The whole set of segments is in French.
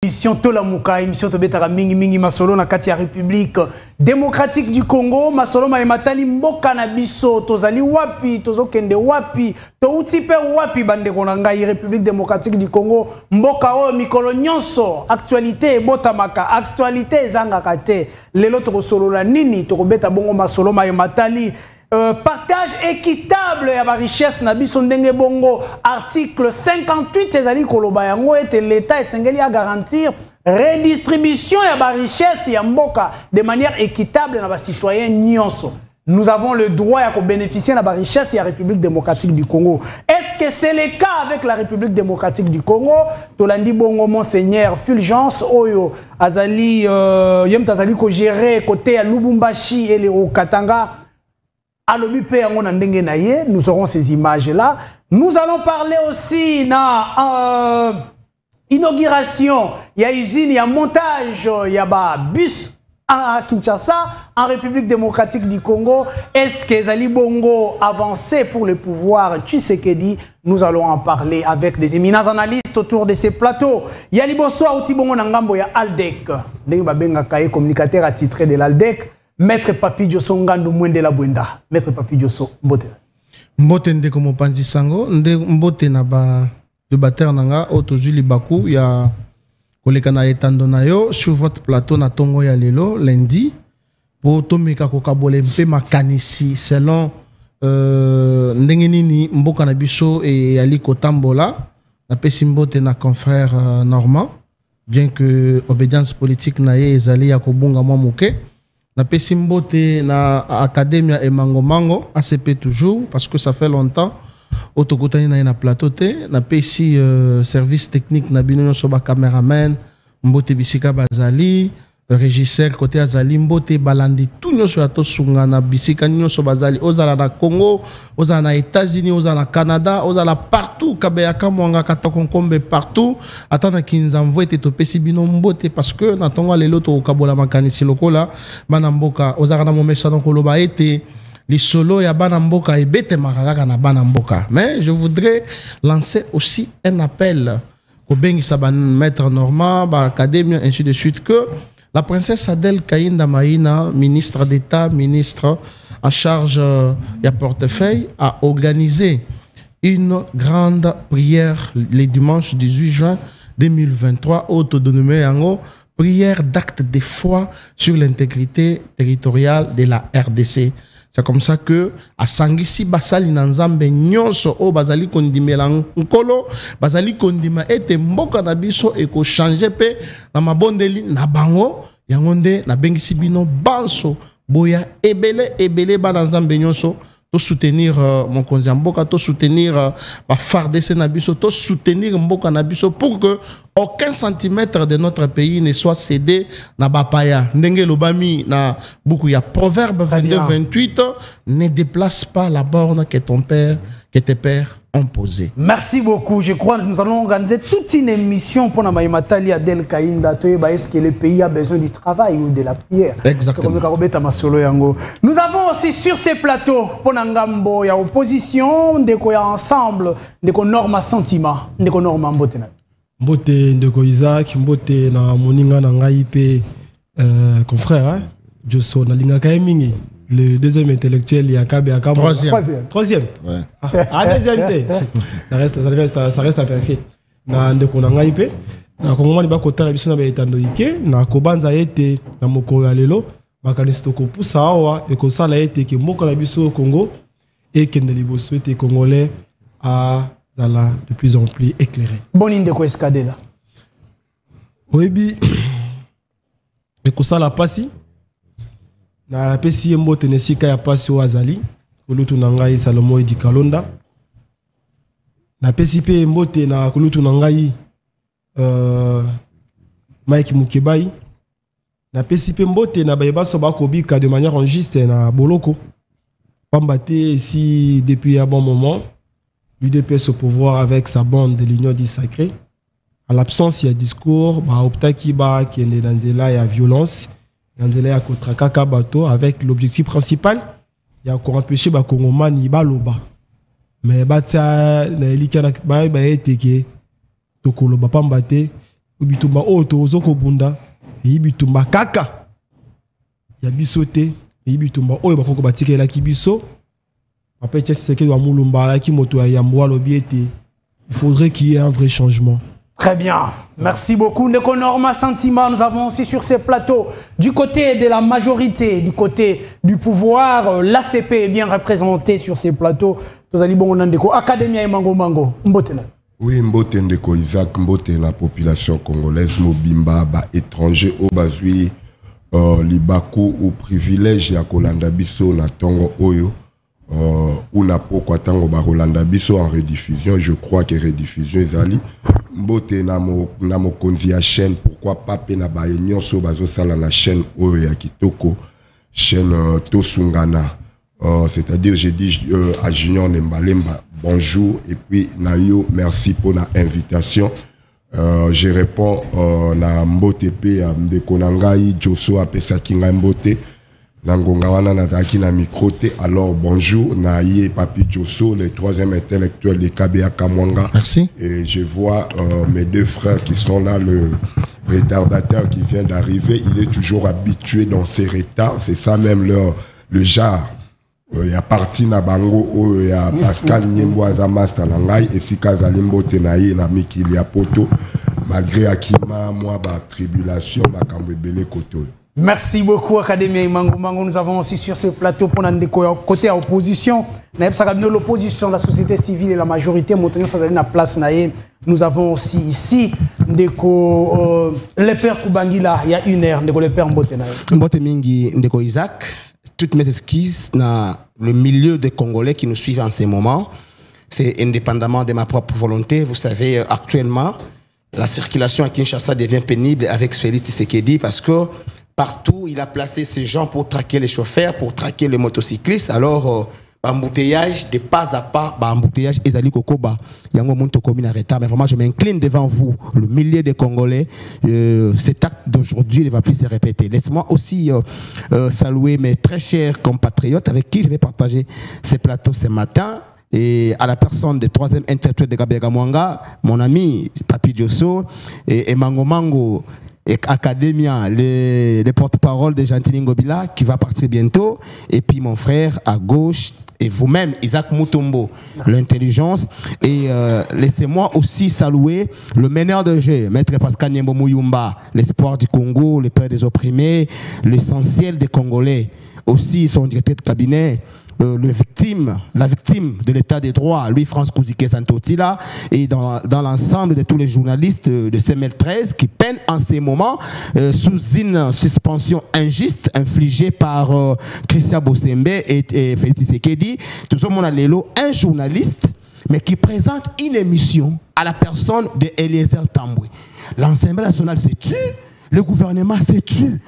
émission Tolamuka, émission Tobetara Mingi Mingi Masolo na Katia République démocratique du Congo, Masolo Maïmatali Mboka na biso, Tozali Wapi, Tozokende Wapi, Toutipe Wapi, Bande Konangai, République démocratique du Congo, Mboka O, Mikolo Nyonso, actualité, Botamaka, actualité, Zangakate, Lelo Tokosolo la Nini, Tokobeta Bongo Masolo Maïmatali. Partage équitable à la richesse na biso ndenge bongo article 58 ezali koloba yango ete l'état esengeli à garantir redistribution ya ba richesse ya mboka de manière équitable na ba citoyens nyonso. Nous avons le droit à bénéficier de la richesse de la République démocratique du Congo. Est-ce que c'est le cas avec la République démocratique du Congo? Tolandi bongo monseigneur Fulgence Oyo azali yem tazali ko gérer côté à Lubumbashi et le Katanga. Nous aurons ces images-là. Nous allons parler aussi de l'inauguration. Il y a usine, il y a montage, il y a bus à Kinshasa, en République démocratique du Congo. Est-ce que Zali Bongo avancé pour le pouvoir? Tu sais que dit. Nous allons en parler avec des éminents analystes autour de ces plateaux. Il y a Libonsoa Outibongo Nangambo, il y a Aldec. Communicateur attitré de l'Aldec. Maître Papi Diosso Ngandu Mwende la Bwenda. Maître Papi Diosso, Mbote. Mbote nde komo panzi sango, nde mbote na ba débatteur nanga otozuli baku ya koleka na etando na yo sur votre plateau na tongo ya lelo lundi pour tomeka kokabole mpe makanisi selon ndenge nini mboka na biso e yali kotambola na pesi mbote na confrère Normand bien que obédience politique na ye ezali ya kobunga mwa moke. Na Pessimbote na Academia et Mango Mango, ACP toujours, parce que ça fait longtemps. Autogotani na na plateau te, na Pessi service technique na bino soba cameraman, Mbote Bisika Bazali, régisseur côté Azali, Mbote Balandi, tout nous sur la sunga na Bisika nous so Bazali, ozala na Congo, ozala na États-Unis, ozala na Canada, ozala partout, Kabeyaka Mwanga Katakonkombe partout, attendre qu'ils envoient te Pessi bino Mbote parce que na tonga lelo to kabola makanisi lokola, bana mboka, ozala na momesa donc koloba ete les solos ya bana mboka ebete makaka na bana mboka. Mais je voudrais lancer aussi un appel au Bengi Saban Maître Normand, ba Académie ainsi de suite que la princesse Adèle Kaïnda Maïna, ministre d'État, ministre en charge du portefeuille, a organisé une grande prière le dimanche 18 juin 2023, autonomie yango, prière d'acte de foi sur l'intégrité territoriale de la RDC. C'est comme ça que à Sangisi Basali Nanzambe nyonso o bazali kondimela nkolo bazali kondima ete mboka na biso eko changer pe na mabondeli na bango yangonde na bengisi bino banso boya ebele ba Nanzambe nyonso to soutenir mon konzi mboka to soutenir ba FARDC na biso to soutenir mboka na biso pour que aucun centimètre de notre pays ne soit cédé na bapaya ndenge lobami na beaucoup ya proverbe 22-28 ne déplace pas la borne que tes pères ont posé. Merci beaucoup. Je crois que nous allons organiser toute une émission pour Namaïmatali Adèle Kaïnda. Est-ce que le pays a besoin du travail ou de la prière? Exactement. Nous avons aussi sur ces plateaux, pour Nangambo, il y a opposition, il y a ensemble, il y a normes sentiment, il y a normes mbotena. Mbote ndeko Isaac, mbote na moninga na ngai pe confrère, Diosso na linga kaemingi. Le deuxième intellectuel, il y a Kabé Troisième. Ouais. Deuxième. Ça reste à vérifier. Na ndeko na ngai pe na Congo ba kotala biso na ba etando ike na kobanza ete na moko ya lelo makanisi to ko pusa awa e ko sala ete ke moko na biso au Congo et kende liboso ete congolais à zala de plus en plus éclairé. Bonne ndeko escadela. Oyebi e ko sala pasi na pesi mbote nesika ya pasi o azali kulutu na ngai Salomo Edi Kalonda na pesi pe mbote na kulutu na ngai Mike Mukebai na pesi pe mbote na bayeba so bakobika de manière injuste na boloko pambate si depuis un bon moment l'UDPS au pouvoir avec sa bande de l'Union du Sacré à l'absence il y a discours ba optaki ba qui est dans de la violence Nanzela Kotraka bateau avec l'objectif principal il y a qu'on empêcher ba Kongomani baloba mais batia na elika na ba eteke tokolo ba pambate bitumba oto ozoko bunda et bitumba kaka ya bisote et bitumba oyo bakoko batikela ki biso après c'est wa mulumba ki moto ya mwa lobiete il faudrait qu'il y ait un vrai changement. Très bien. Merci beaucoup, Ndeko Norma Sentiment. Nous avons aussi sur ces plateaux, du côté de la majorité, du côté du pouvoir, l'ACP est bien représenté sur ces plateaux. Nous allons bon Ndeko Académie et Mango Mango. Mbotena. Oui, Mbote Ndeko Isaac, Mbote la population congolaise, Mobimba, ba étranger au bazui, libaku ou privilège ya kolanda biso na tongo oyo. Ou n'a pas tango ba Rolanda biso en rediffusion, je crois que rediffusion ezali mbote na mo konzi ya chaîne, pourquoi pas pena ba union so bazo sala na chaîne oyo ya kitoko, chaîne Tosungana, c'est-à-dire j'ai dit à Junior Nembalemba bonjour et puis Nayo merci pour la invitation. Je réponds na mbote pe Ndeko nangai Joso apesa kinga mbote. Nangongawana Nazaki na microté. Alors bonjour, Naïe Papi Joso, le troisième intellectuel de KBA Kamwanga. Merci. Et je vois mes deux frères qui sont là, le retardateur qui vient d'arriver. Il est toujours habitué dans ses retards. C'est ça même le genre. Il y a parti na bango, il y a Pascal Nyemboaza Master Nangai, et si Kazalimbo Tenaïe, Nami Kilia Poto, malgré Akima, moi, ba tribulation, ma Kambebele Koto. Merci beaucoup, Académie Mango Mango. Nous avons aussi sur ce plateau pour Ndeko côté opposition. L'opposition, la société civile et la majorité, la place. Nous avons aussi ici Ndeko le père Kubangila, il y a une heure, Ndeko le père Mbotena. Mbote Mingi Ndeko Isaac, toutes mes excuses dans le milieu des Congolais qui nous suivent en ce moment. C'est indépendamment de ma propre volonté. Vous savez, actuellement, la circulation à Kinshasa devient pénible avec Félix Tshisekedi parce que partout, il a placé ces gens pour traquer les chauffeurs, pour traquer les motocyclistes. Alors, embouteillage, de pas à pas, embouteillage, Ezali Kokoba, Yango Monto Komi na retard. Mais vraiment, je m'incline devant vous, le millier de Congolais. Cet acte d'aujourd'hui ne va plus se répéter. Laissez-moi aussi saluer mes très chers compatriotes avec qui je vais partager ces plateaux ce matin. Et à la personne du troisième intellectuel de Gabriel Kamwanga, mon ami Papi Joso et Mango Mango. Et Academia, le porte-parole de Gentili Ngobila qui va partir bientôt, et puis mon frère à gauche, et vous-même, Isaac Mutombo, l'intelligence. Et laissez-moi aussi saluer le meneur de jeu, Maître Pascal Nyembo Muyumba, l'espoir du Congo, le père des opprimés, l'essentiel des Congolais, aussi son directeur de cabinet. La victime de l'état des droits, Louis-France Kouzike Santotila, et dans l'ensemble de tous les journalistes de CML13 qui peinent en ces moments sous une suspension injuste infligée par Christian Bossembe et Félix Tshisekedi. Tout le monde a l'élo, un journaliste, mais qui présente une émission à la personne de Eliezer Tamboué. L'Assemblée nationale se tue, le gouvernement se tue.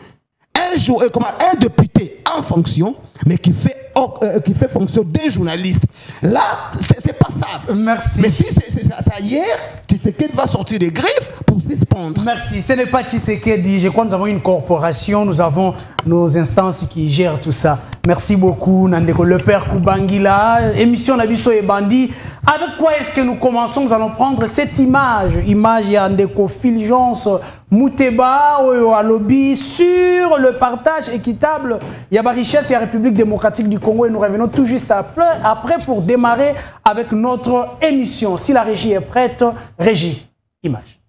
Un député en fonction, mais qui fait fonction des journalistes. Là, c'est pas ça. Merci. Mais si c'est ça hier, Tshisekedi va sortir des griffes pour suspendre. Merci. Ce n'est pas Tshisekedi. Je crois que nous avons une corporation, nous avons nos instances qui gèrent tout ça. Merci beaucoup, Nandeko. Le père Kubangila, émission Nabiso et Bandi. Avec quoi est-ce que nous commençons? Nous allons prendre cette image. Image Yandeko Fulgence Mouteba, Alobi, sur le partage équitable. Il y a la richesse et la République démocratique du Congo. Et nous revenons tout juste après pour démarrer avec notre émission. Si la régie est prête, régie, image.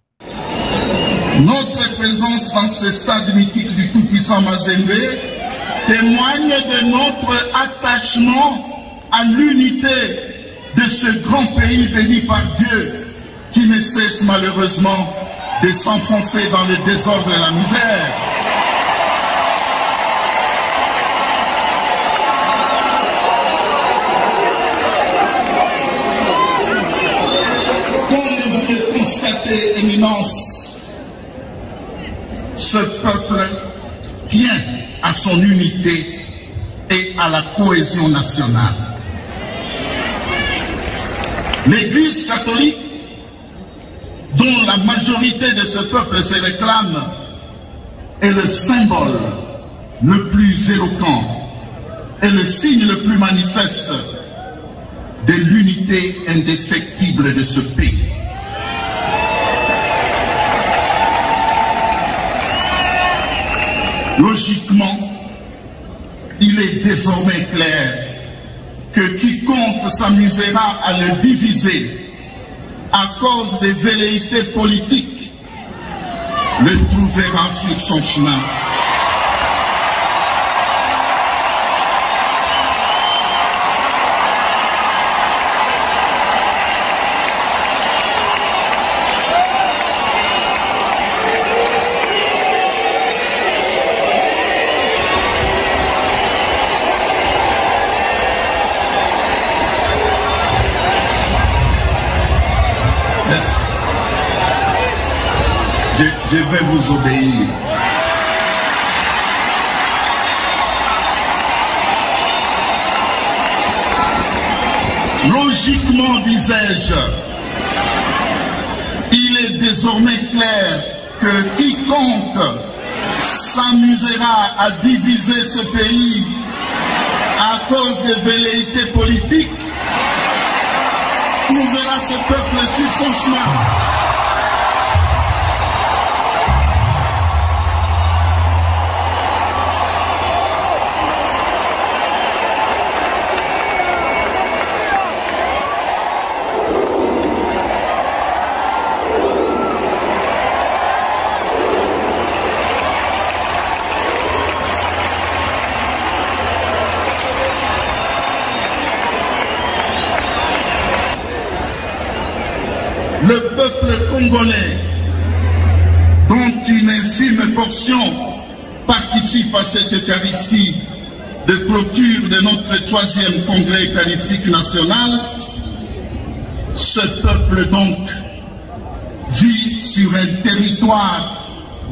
Notre présence dans ce stade mythique du tout-puissant Mazembe témoigne de notre attachement à l'unité de ce grand pays béni par Dieu qui ne cesse malheureusement de s'enfoncer dans le désordre et la misère. Comme vous le constatez, Éminence, ce peuple tient à son unité et à la cohésion nationale. L'Église catholique, dont la majorité de ce peuple se réclame, est le symbole le plus éloquent et le signe le plus manifeste de l'unité indéfectible de ce pays. Logiquement, il est désormais clair que quiconque s'amusera à le diviser à cause des velléités politiques le trouvera sur son chemin. Je vais vous obéir. Logiquement, disais-je, il est désormais clair que quiconque s'amusera à diviser ce pays à cause des velléités politiques trouvera ce peuple sur son chemin. Le peuple congolais, dont une infime portion participe à cette Eucharistie de clôture de notre 3e congrès eucharistique national, ce peuple donc vit sur un territoire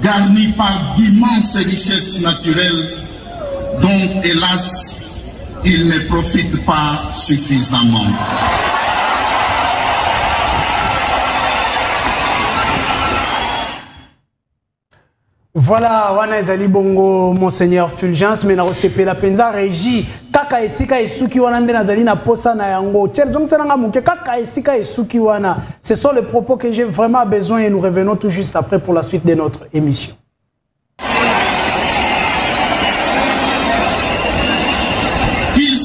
garni par d'immenses richesses naturelles dont, hélas, il ne profite pas suffisamment. Voilà, wana ezali bongo Monseigneur Fulgence, mais na osepe la penza régie kaka esika esuki wana nde nazali na posa na yango tchelzong senanga muke kaka esika esuki wana. Ce sont les propos que j'ai vraiment besoin et nous revenons tout juste après pour la suite de notre émission. Qu'il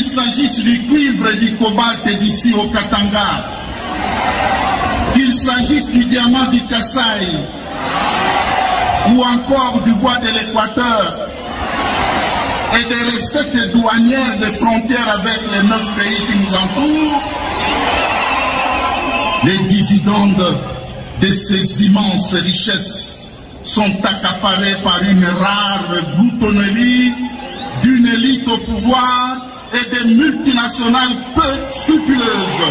s'agisse du cuivre et du cobalt d'ici au Katanga, qu'il s'agisse du diamant du Kasaï ou encore du bois de l'Équateur et des recettes douanières des frontières avec les 9 pays qui nous entourent, les dividendes de ces immenses richesses sont accaparés par une rare gloutonnerie d'une élite au pouvoir et des multinationales peu scrupuleuses.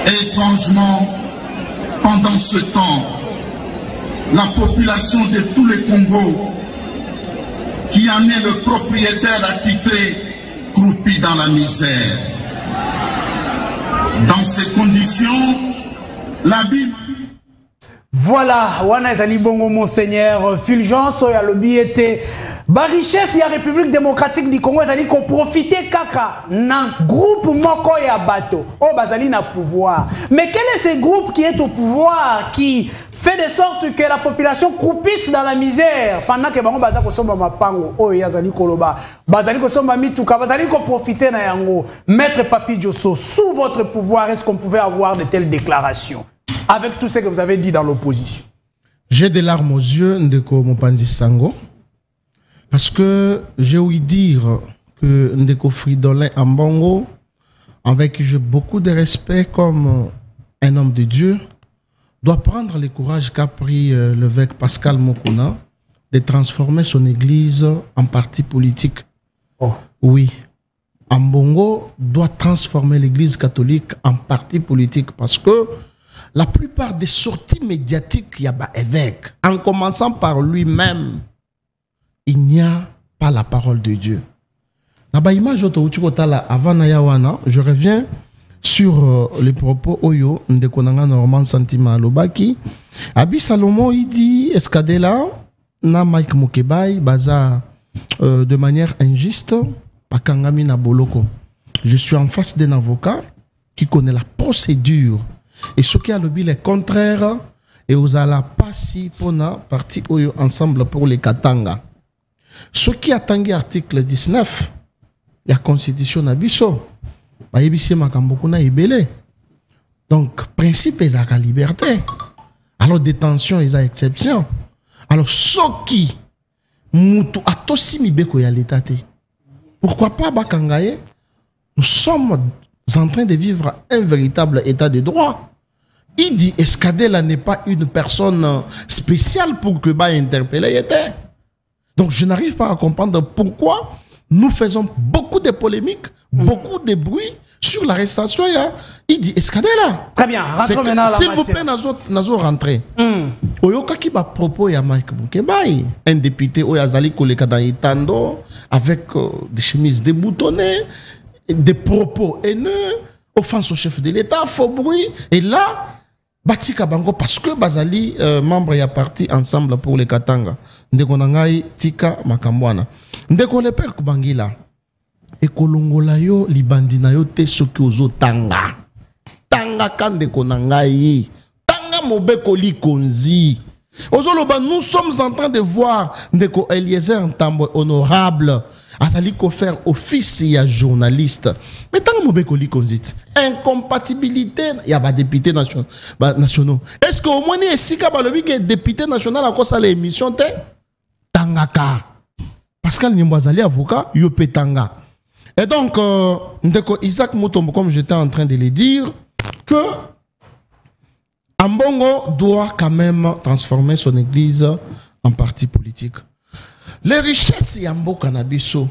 Étrangement, pendant ce temps, la population de tout le Congo, qui en est le propriétaire attitré, croupit dans la misère. Dans ces conditions, la Bible... Voilà, wana ezali bongo Monseigneur Fulgence oya lobi ete ba richesse ya République démocratique du Congo ezali ko profiter kaka na groupe moko ya bato o bazali na pouvoir. Mais quel est ce groupe qui est au pouvoir qui fait de sorte que la population croupisse dans la misère pendant que bango baza ko somba mapango oyo yazali koloba bazali ko somba mituka bazali ko profiter na yango. Maître Papi Diosso, sous votre pouvoir, est-ce qu'on pouvait avoir de telles déclarations avec tout ce que vous avez dit dans l'opposition? J'ai des larmes aux yeux, Ndeko Mopanzi Sango, parce que j'ai ouï dire que Ndeko Fridolin Ambongo, avec qui j'ai beaucoup de respect comme un homme de Dieu, doit prendre le courage qu'a pris l'évêque Pascal Mokuna de transformer son église en parti politique. Oh. Oui. Ambongo doit transformer l'église catholique en parti politique parce que la plupart des sorties médiatiques, il y a évêque, en commençant par lui-même, il n'y a pas la parole de Dieu. Avant Nayawana, je reviens sur les propos Oyo, Ndekonanga Normand Santima Lobaki. Abi Salomon, il dit, Escadela, na Mike Mokebay, Baza de manière injuste à Kangami na Boloko. Je suis en face d'un avocat qui connaît la procédure. Et ce qui a le bilan contraire, et vous allez passer pour la partie ensemble pour les Katanga. Ce qui a tangué article 19, la constitution Nabiso, donc, principe est la liberté. Alors, détention est la exception. Alors, ce qui mutu atosi beko ya l'état. Pourquoi pas Bakangaye? Nous sommes en train de vivre un véritable état de droit. Il dit Escadela n'est pas une personne spéciale pour que Ba interpeller. Donc je n'arrive pas à comprendre pourquoi nous faisons beaucoup de polémiques, beaucoup de bruit sur l'arrestation. Il dit Escadela. Très bien, rentrons maintenant à la s'il vous plaît, nazo rentrer. Oyoka qui va propos ya Mike Moukebaï, un député Oyazali Koleka dans Itando, avec des chemises déboutonnées, des propos haineux, offense au chef de l'État, faux bruit. Et là, Batika Bango, parce que Bazali, membre ya parti ensemble pour les Katanga, Ndeko Nangai, Tika Makambwana. Ndeko Lepel Kubangila, Ekolongola yo, Libandina yo, te soki ozo tanga. Tanga Kandeko Nangai. Tanga Mobeko Li Konzi. Ozoloba, nous sommes en train de voir Ndeko Eliezer Ntambo honorable. Azali ko faire office ya journaliste. Mais tant que Mobeko Li Konzit, incompatibilité, il y a des députés nationaux. Est-ce qu'au moins il y a des députés nationaux à cause de l'émission te Tangaka. Pascal Nimbazali avocat, Yope Tanga. Et donc, Ndeko Isaac Mutombo, comme j'étais en train de le dire, que Ambongo doit quand même transformer son église en parti politique. Les richesses Yambo Kanabiso,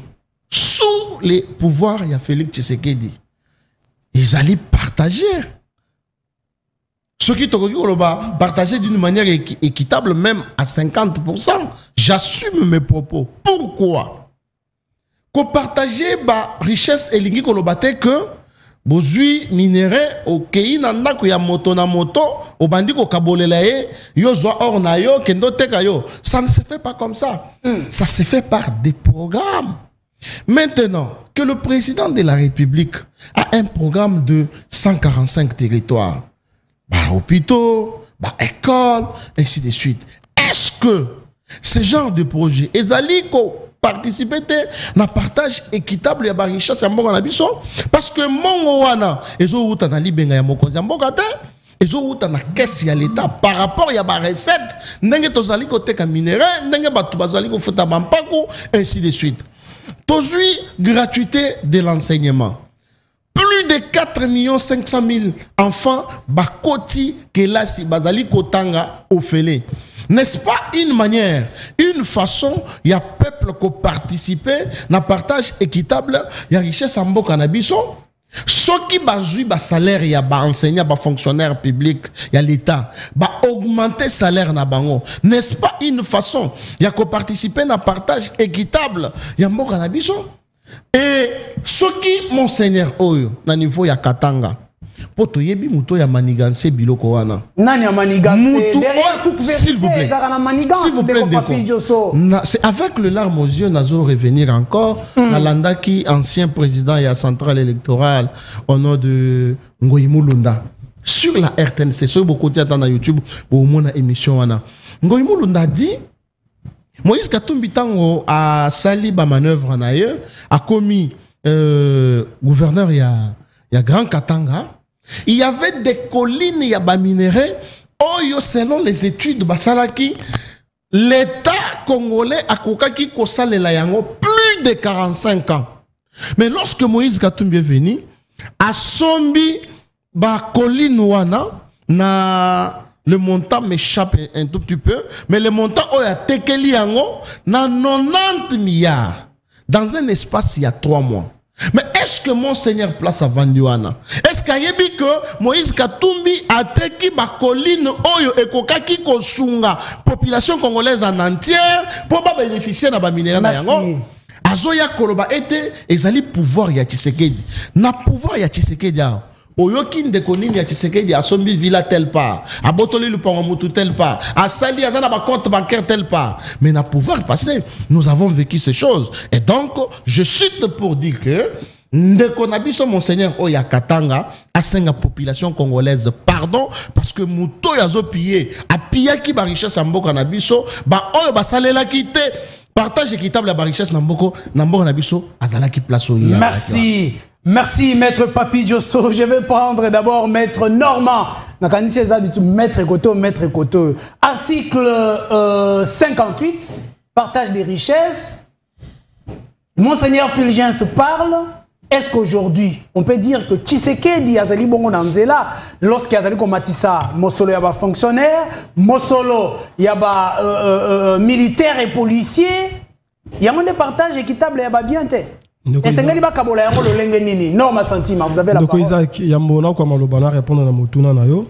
sous les pouvoirs, il y a Félix Tshisekedi. Ils allaient partager. Ce qui te partager d'une manière équitable, même à 50%. J'assume mes propos. Pourquoi? Qu'on partager la richesse et l'ingi kolobate que bozui minéré au kei nanda ko ya moto na moto au bandi ko kabolela ye yo zo or na yo kendo teka yo. Ça ne se fait pas comme ça. Ça se fait par des programmes. Maintenant que le président de la République a un programme de 145 territoires, hôpitaux, écoles, ainsi de suite. Est-ce que ce genre de projet ezali ko participer na partage équitable ya ba richesse ya mboka na biso parce que mongo wana ezo uta na libenga ya mokonzi ya mboka te ezo uta na caisse ya l'état par rapport ya ba recette ndenge tozali ko teka minerai ndenge batu bazali ko futa bampako ainsi de suite. Tozui gratuité de l'enseignement. Plus de 4 500 000 enfants bakoti kelasi bazali kotanga ofele. N'est-ce pas une manière, une façon, il y a peuple qui participe, na partage équitable, il y a richesse en mboka na biso. Ceux qui bazui ba salaire, il y a ba enseignant, ba fonctionnaire public, il y a l'État, ba augmenter salaire na bango. N'est-ce pas une façon, il y a ko participer na partage équitable, il y a mboka na biso. Et ceux qui monseigneur oyo na niveau ya Katanga. Poto yebi muto ya maniganse biloko wana. Nani ya maniganse? Derrière toute vérité, s'il vous plaît, c'est avec le larme aux yeux nazo revenir encore na landaki ancien président et à centrale électorale au nom de Ngoyi Mulunda sur la RTNC sur beaucoup de temps na YouTube au moins na émission wana. Ngoyi Mulunda dit Moïse Katumbi tango a sali ba manœuvre na ye a commis gouverneur ya Grand Katanga. Il y avait des collines, il y a des minéraux. Oh, selon les études, l'État congolais a kokaki kosale la yango plus de 45 ans. Mais lorsque Moïse Katumbi est venu, a sombi ba colline wana na le montant m'échappe un tout petit peu, mais le montant oya tekeli yango na 90 milliards dans un espace il y a 3 mois. Mais est-ce que Monseigneur place à Vandiwana? Est-ce qu'il y a que Moïse Katumbi a teki ba colline oyo ekokaki kosunga population congolaise en entière pour pas bénéficier na ba minéraux na yango? Azoya koloba ete ezali pouvoir ya Tshisekedi. Na pouvoir ya Tshisekedi oyoki ndeko nini ya Tshisekedi asombi villa tel part, abotoli lupango mutu tel part, asali azana ba compte bancaire tel part. Mais na pouvoir passer, nous avons vécu ces choses. Et donc, je chute pour dire que ndeko na biso monseigneur Oya Katanga asenga population congolaise pardon parce que muto yazo pillé a pillé ki ba richesse mboka na biso ba oyo basalela kité partage équitable la richesse na mboka na biso azala ki place oyo. Merci. Merci, Maître Papi Diosso. Je vais prendre d'abord Maître Normand. Maître Koto. Article 58, partage des richesses. Monseigneur Fulgence parle. Est-ce qu'aujourd'hui, on peut dire que Tshisekedi Azali Bongo Nanzela, lorsqu'il y a Matissa, Mosolo Yaba fonctionnaire, Mosolo Yaba militaire et policier, il y a un partage équitable Yaba bien te. Et c'est ngani bakabola yango lolenge nini non ma sentiment vous avez la parole. Donc Isaac yambona kwa malobana répondre na motuna na yo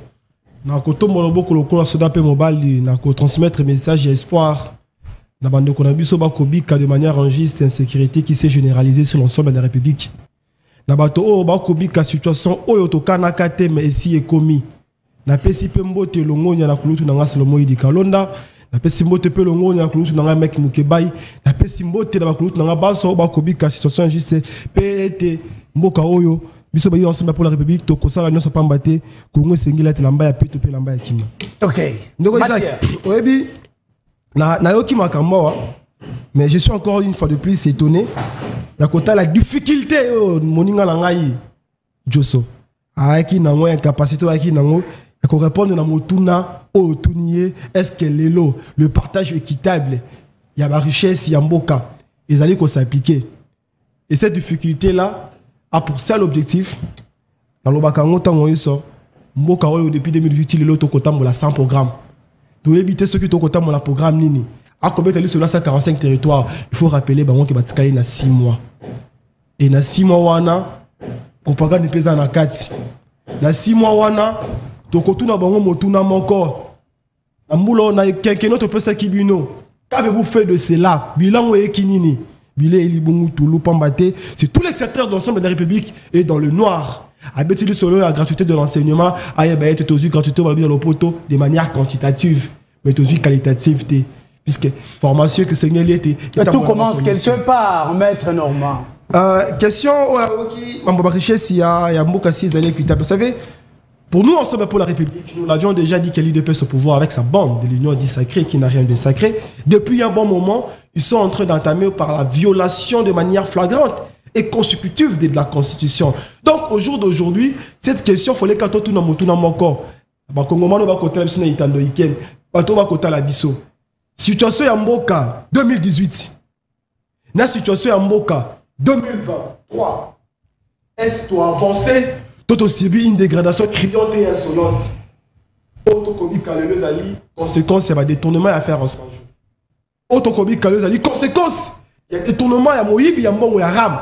na kotombola boko lokola soda pe mobile na ko transmettre message et espoir na bande ko na biso ba kobika de manière injuste et insécurité qui s'est généralisée sur l'ensemble de la République na bato o ba kobika situation oyo to kanaka te mais ici est commis na pesi pe mbote longonya na kulutu na ngasa lomo idi kalonda na pesi mbote pe longonya na kulutu na mek mukebai na pesi mbote na bakulutu na baso ba kobika situation juste pete mboka oyo biso ba ensemble pour la République to kosala nyonso pambate Kongo sengila te lamba ya peto pe lamba ya kima. OK. Ndoko Isaac oyebi na yoki makambo mais je suis encore une fois de plus étonné ya kota la difficulté moninga na ngai Diosso aaki na ngo incapacité aaki na ngo ko répondre na motuna o tunier est-ce que le partage équitable il y a la richesse ya mboka ils allaient qu'on s'appliquer et cette difficulté là a pour ça l'objectif dans le bakango tango iso mboka oyo depuis 2008 lelo to kotambola 100 programmes to éviter ceux qui to kotambola programme nini a combien sur là 145 territoires il faut rappeler bango ki batikali na 6 mois et na 6 mois wana propagande pesa na 4 na 6 mois wana to kotuna bango motuna moko na mbulo na quelqu'un autre pesa kibino qu'avez-vous fait de cela bilan e kinini bilé elibungu tulu pambate c'est tous les secteurs de l'ensemble de la République et dans le noir abetili solo la gratuité de l'enseignement aye ba été tozu gratuité ba bien le poteau de manière quantitative mais tozu qualitative puisque formation que Seigneur était tout commence quelque part maître Normand. Question mambo richesse ya mboka 6 années équitable. Vous savez, pour nous ensemble pour la République, nous l'avions déjà dit que l'IDPS au pouvoir avec sa bande de l'Union dit sacrée qui n'a rien de sacré. Depuis un bon moment, ils sont en train d'entamer par la violation de manière flagrante et consécutive de la Constitution. Donc au jour d'aujourd'hui, cette question fallait quand tout na motuna moko ba kongomano ba kota biso na itando ikem bato ba kota la biso. Situation ya mboka 2018. Na situation ya mboka 2023. Est-ce que avancer tout aussi bien une dégradation criante et insolente? Autocomique Kalele Ali, conséquence, il y a détournement à faire en 100 jours. Autocomique Kalele Ali, conséquence, il y a détournement à Moïb, il y a Mbongo, il y a Ram.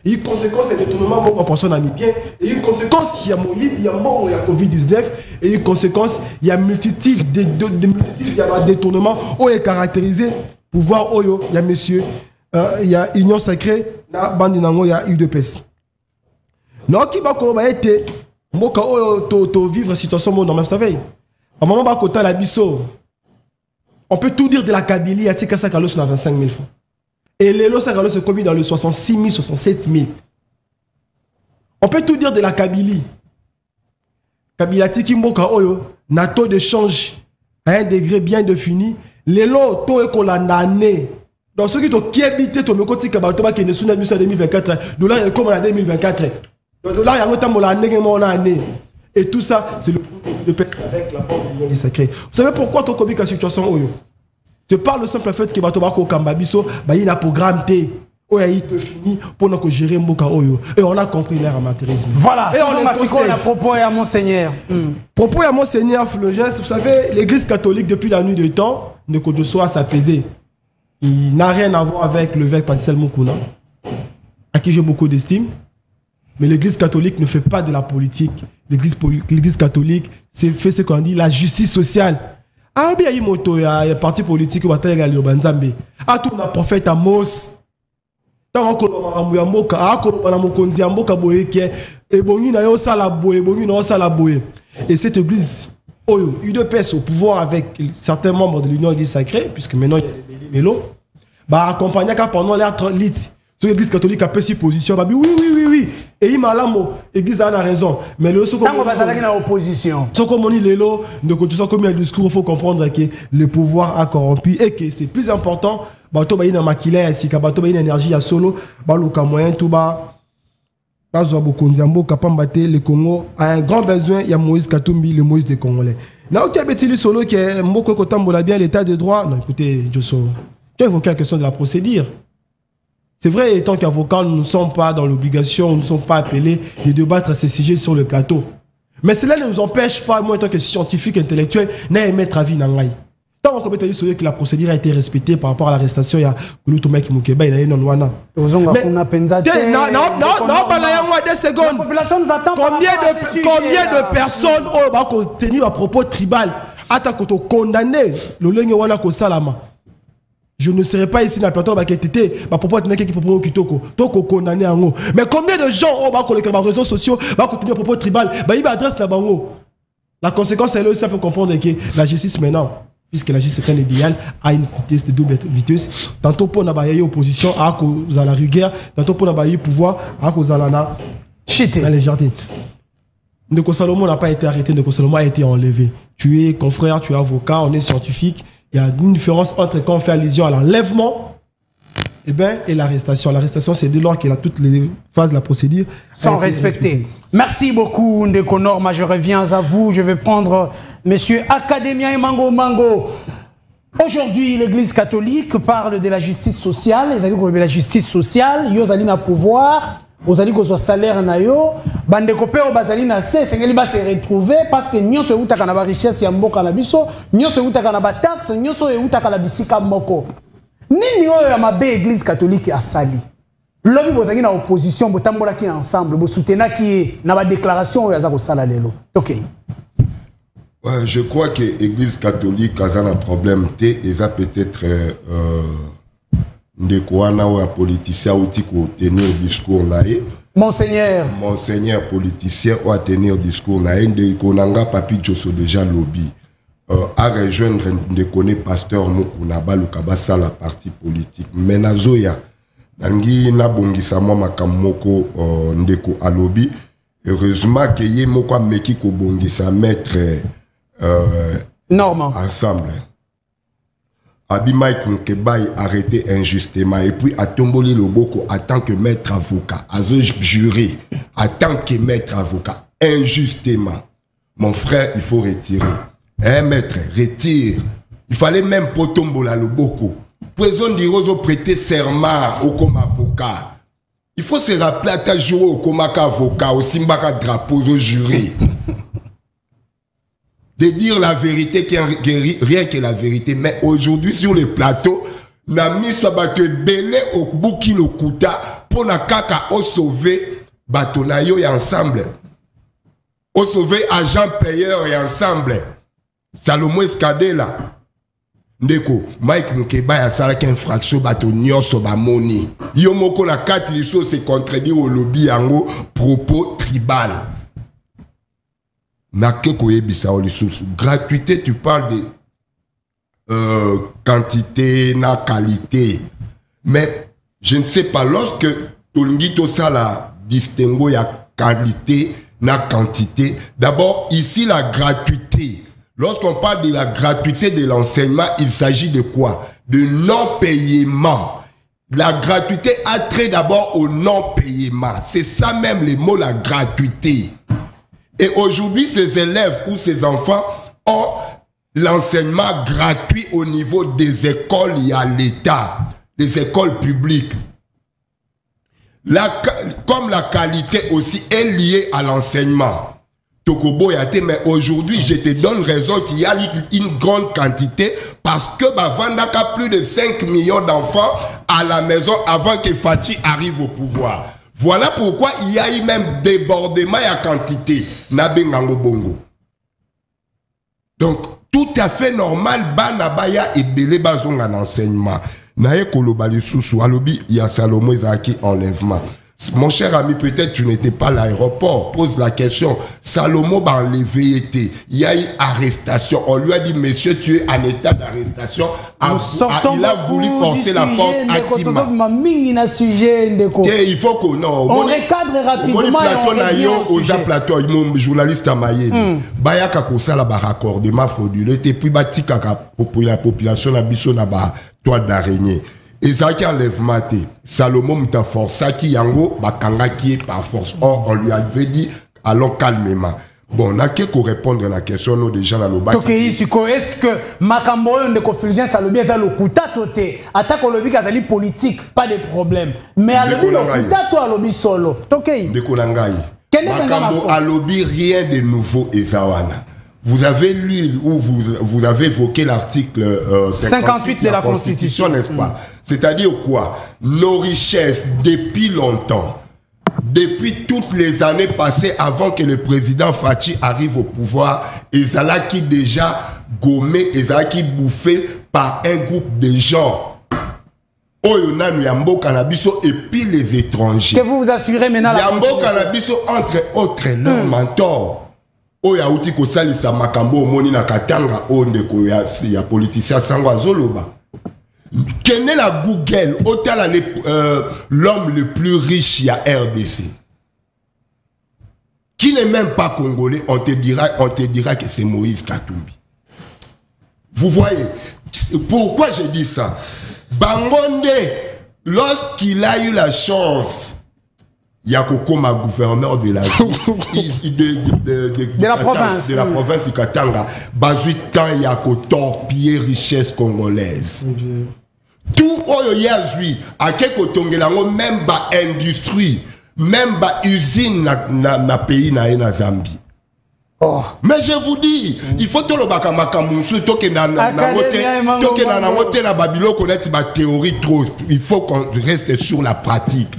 Et conséquence, il y a détournement à Mbongo, personne n'a mis bien. Et une conséquence, il y a Moïb, il y a Mbongo, il y a Covid-19. Et une conséquence, il y a multitude, il y a détournement, où est caractérisé, pouvoir, Oyo, il y a monsieur, il y a Union Sacrée, il y a UDPS. Non, qui va être mboka oyo vivre situation normale, vous savez. Au moment où on a la biso, on peut tout dire de la Kabylie, à Tika Sakalo sur 25 000 francs. Et les lots Sakalo se commis dans le 66 000, 67 000. On peut tout dire de la Kabylie. Kabylie Tiki Mboka oyo, na taux de change à un degré bien défini. Les lots, taux et année. Donc ceux qui habitent au Mekoti Kabatoba qui ne sont pas en 2024, le dollar est comme en 2024. Le dollar est et tout ça, c'est le produit de paix avec la bande de l'Union sacrée. Vous savez pourquoi tu as la situation oyo? C'est par le simple fait que Batobako Kambabiso, il y a un programme T. Il fini pour nous gérer Mboka Oyo. Et on a compris l'air amateurisme. Voilà. Et on a propos à Monseigneur. Propos à Monseigneur Fulgence, vous savez, l'église catholique depuis la nuit des temps, ne que soit s'apaiser. Il n'a rien à voir avec l'évêque Pancel Moukouna, à qui j'ai beaucoup d'estime. Mais l'église catholique ne fait pas de la politique. L'église catholique fait ce qu'on dit la justice sociale. Ah bien, il y a un parti politique qui va être le Banzambe. Ah tout le prophète Amos. tant que la mboka a la mokonzi ya mboka boye qui et bongi na yo sala boye bongi na yo sala boye. Et cette église Oyo, UDPS au pouvoir avec certains membres de l'Union Église Sacrée, puisque maintenant il y a des mélos, bah accompagné pendant l'air lit. Sur l'église catholique a pris ses positions, bah oui. Et il m'a l'amo, l'église a raison. Mais le second. Tant qu'on va aller dans l'opposition. Ce qu'on dit l'élo, donc tout ça comme un discours, il faut comprendre que le pouvoir a corrompu et que c'est plus important. Bah toi bah il y a maquillé ainsi que bah toi bah il y a énergie à solo, bah le moyen tout bas. Le Congo a un grand besoin. Il y a Moïse Katumbi, le Moïse des Congolais. N'a aucun petit solo qui est Mboko Kotambola bien l'état de droit. Non, écoutez, Josso, tu as évoqué la question de la procédure. C'est vrai, étant qu'avocats, nous ne sommes pas dans l'obligation, nous ne sommes pas appelés de débattre ces sujets sur le plateau. Mais cela ne nous empêche pas, moi, en tant que scientifique intellectuel, d'émettre avis dans l'AI. Tant qu'on peut dire que la procédure a été respectée par rapport à l'arrestation, il y a Kouloutoumaki Moukeba, il y a non wana. Mais non, deux secondes. La population nous attend. Combien de personnes ont tenu à propos tribal, attaquent condamné le lengue wana ko salama. Je ne serai pas ici dans le plateau qui était ma propos qui propos kitoko, toko condamné en haut. Mais combien de gens ont les réseaux sociaux va continuer à propos tribal, bah il adresse la bango. La conséquence est là, ça peut comprendre que la justice maintenant, puisque la justice est un idéal, a une vitesse de double vitesse. Tantôt pour n'abayer opposition à cause de la rigueur, tantôt pour n'abayer pouvoir à cause de la chute dans les jardins. Ndeko Salomon n'a pas été arrêté, Ndeko Salomon a été enlevé. Tu es confrère, tu es avocat, on est scientifique. Il y a une différence entre quand on fait allusion à l'enlèvement et l'arrestation. L'arrestation, c'est dès lors qu'il a toutes les phases de la procédure. Sans respecter. Merci beaucoup, Ndeko Norma. Je reviens à vous. Je vais prendre Monsieur Academia et Mango. Aujourd'hui, l'Église catholique parle de la justice sociale. Ils ont dit la justice sociale. Ils ont dit le pouvoir. Ils ont dit que salaire na yo. Bande kopé au bazali na se se retrouver parce que nous sommes utaka na ba richesse ya mboka na biso, nous sommes utaka na ba taxe, nous sommes utaka na bisika moko. Nini oyo ya mabe Église catholique asali. Lobi bozali na opposition botambola ki ensemble, bo soutenir ki na ba déclaration oyo azako sala lelo. OK. Ouais, je crois que l'Église catholique a un problème et ça peut-être ndekwana ou un politicien ou tiko tenir discours naé. Monseigneur politicien ou à tenir discours naé ndekonanga papi Josso déjà lobby à rejoindre ndekone pasteur Mokunaba lukabasa la partie politique. Mais nazoya nangi na bongisa moi makamoko ndeko a lobby. Heureusement que yé moko meki ko bongisa maître Normand ensemble. Abi Mike Mukeba est arrêté injustement et puis a tomboli le boko en tant que maître avocat, a juré en tant que maître avocat injustement. Mon frère, il faut retirer. Maître, retire. Il fallait même pas tombola le boko. Poison d'Irozo prêter serment au comme avocat. Il faut se rappeler à ta jour au comme avocat, au simbaka drapeau au juré. De dire la vérité, rien que la vérité. Mais aujourd'hui, sur le plateau, Nami Sabato belé au bouki le kuta pour na kaka au sauver batonayo et ensemble. Au sauver agent payeur et ensemble. Salomon Escadela. Ndeko, Mike Mukeba ya salaki infraction bato nyonso ba moni. Yo moko na kati liso se contredire au lobby yango propos tribal. Gratuité, tu parles de quantité, na qualité. Mais je ne sais pas, lorsque tu ça la distinguo ya qualité, na quantité, d'abord ici la gratuité. Lorsqu'on parle de la gratuité de l'enseignement, il s'agit de quoi? De non-paiement. La gratuité a trait d'abord au non-paiement. C'est ça même le mot, la gratuité. Et aujourd'hui, ces élèves ou ces enfants ont l'enseignement gratuit au niveau des écoles et à l'État, des écoles publiques. Comme la qualité aussi est liée à l'enseignement. Tokobo yate, mais aujourd'hui, je te donne raison qu'il y a une grande quantité parce que Vandaka plus de 5 millions d'enfants à la maison avant que Fati arrive au pouvoir. Voilà pourquoi il y a eu même débordement et à quantité. Nabengango bongo. Donc, tout à fait normal, Banabaya et Belé Bazong en enseignement. Naye koloba lisusu alobi ya Salomo ezaki enlèvement. Mon cher ami, peut-être tu n'étais pas à l'aéroport. Pose la question. Salomo va enlever été. Il y a eu arrestation. On lui a dit, monsieur, tu es en état d'arrestation. Il a voulu forcer la porte à Kima. Il faut qu'on... On recadre rapidement. Plateau, journaliste à Mayenne. Bayaka kosala ba raccordement frauduleux. Et puis batika la population na biso na ba toile d'araignée. Ezaki enlèvement te. Salomon m'a forcé qui yango bakanga qui est par force. Or on lui avait dit allons calmement. Bon, on a qu'à répondre à la question nous déjà dans le bac. Ok, est-ce que Makambo de confusion ça le bien ça le kuta toté. Attaque au lobby kazali politique, pas de problème. Mais à lobby le kuta toi lobby solo. Ok. De Konangai. Makambo à lobby rien de nouveau ezawana. Vous avez lu ou vous avez évoqué l'article 58 de la Constitution, n'est-ce pas? C'est-à-dire quoi? Nos richesses, depuis longtemps, depuis toutes les années passées avant que le président Fachi arrive au pouvoir, Ezalaki déjà gommé, Ezalaki bouffé par un groupe de gens. Oyona Yambo Canabiso et puis les étrangers. Que vous vous assurez maintenant Yambo Canabiso, entre autres, leur mentor. Oya uti ko salisa makambo omoni na katanga ondeko ya politicien sango azoloba. Quel la Google otala l'homme le plus riche ya RDC. Qui n'est même pas congolais, on te dira que c'est Moïse Katumbi. Vous voyez pourquoi je dis ça? Bangonde, lorsqu'il a eu la chance Yakokoma gouverneur de la la province du Katanga, Bazui temps Yako torpiller richesse congolaise. Tout oyo yazui à quelque tongelango même ba industrie, même ba usine na pays na Zambie. Oh. Mais je vous dis, il faut tout le bakamusu toke na wote na Babylone connaître ma théorie trop. Il faut qu'on reste sur la pratique.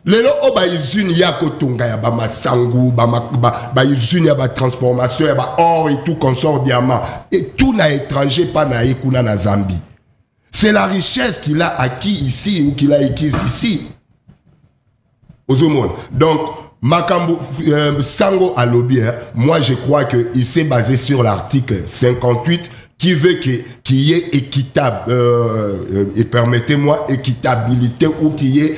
Lelo oba usine ya kotonga ya ba masangu ba usine ya ba transformation ya ba or et tout consort diamant et tout na étranger pas na ekuna na Zambie. C'est la richesse qu'il a acquis ici ou qu'il a acquis ici. Aux hommes. Donc Makambo Sango à lobby, moi je crois que il s'est basé sur l'article 58 qui veut qu'il y ait équitable, et permettez-moi, équitabilité ou qu'il y ait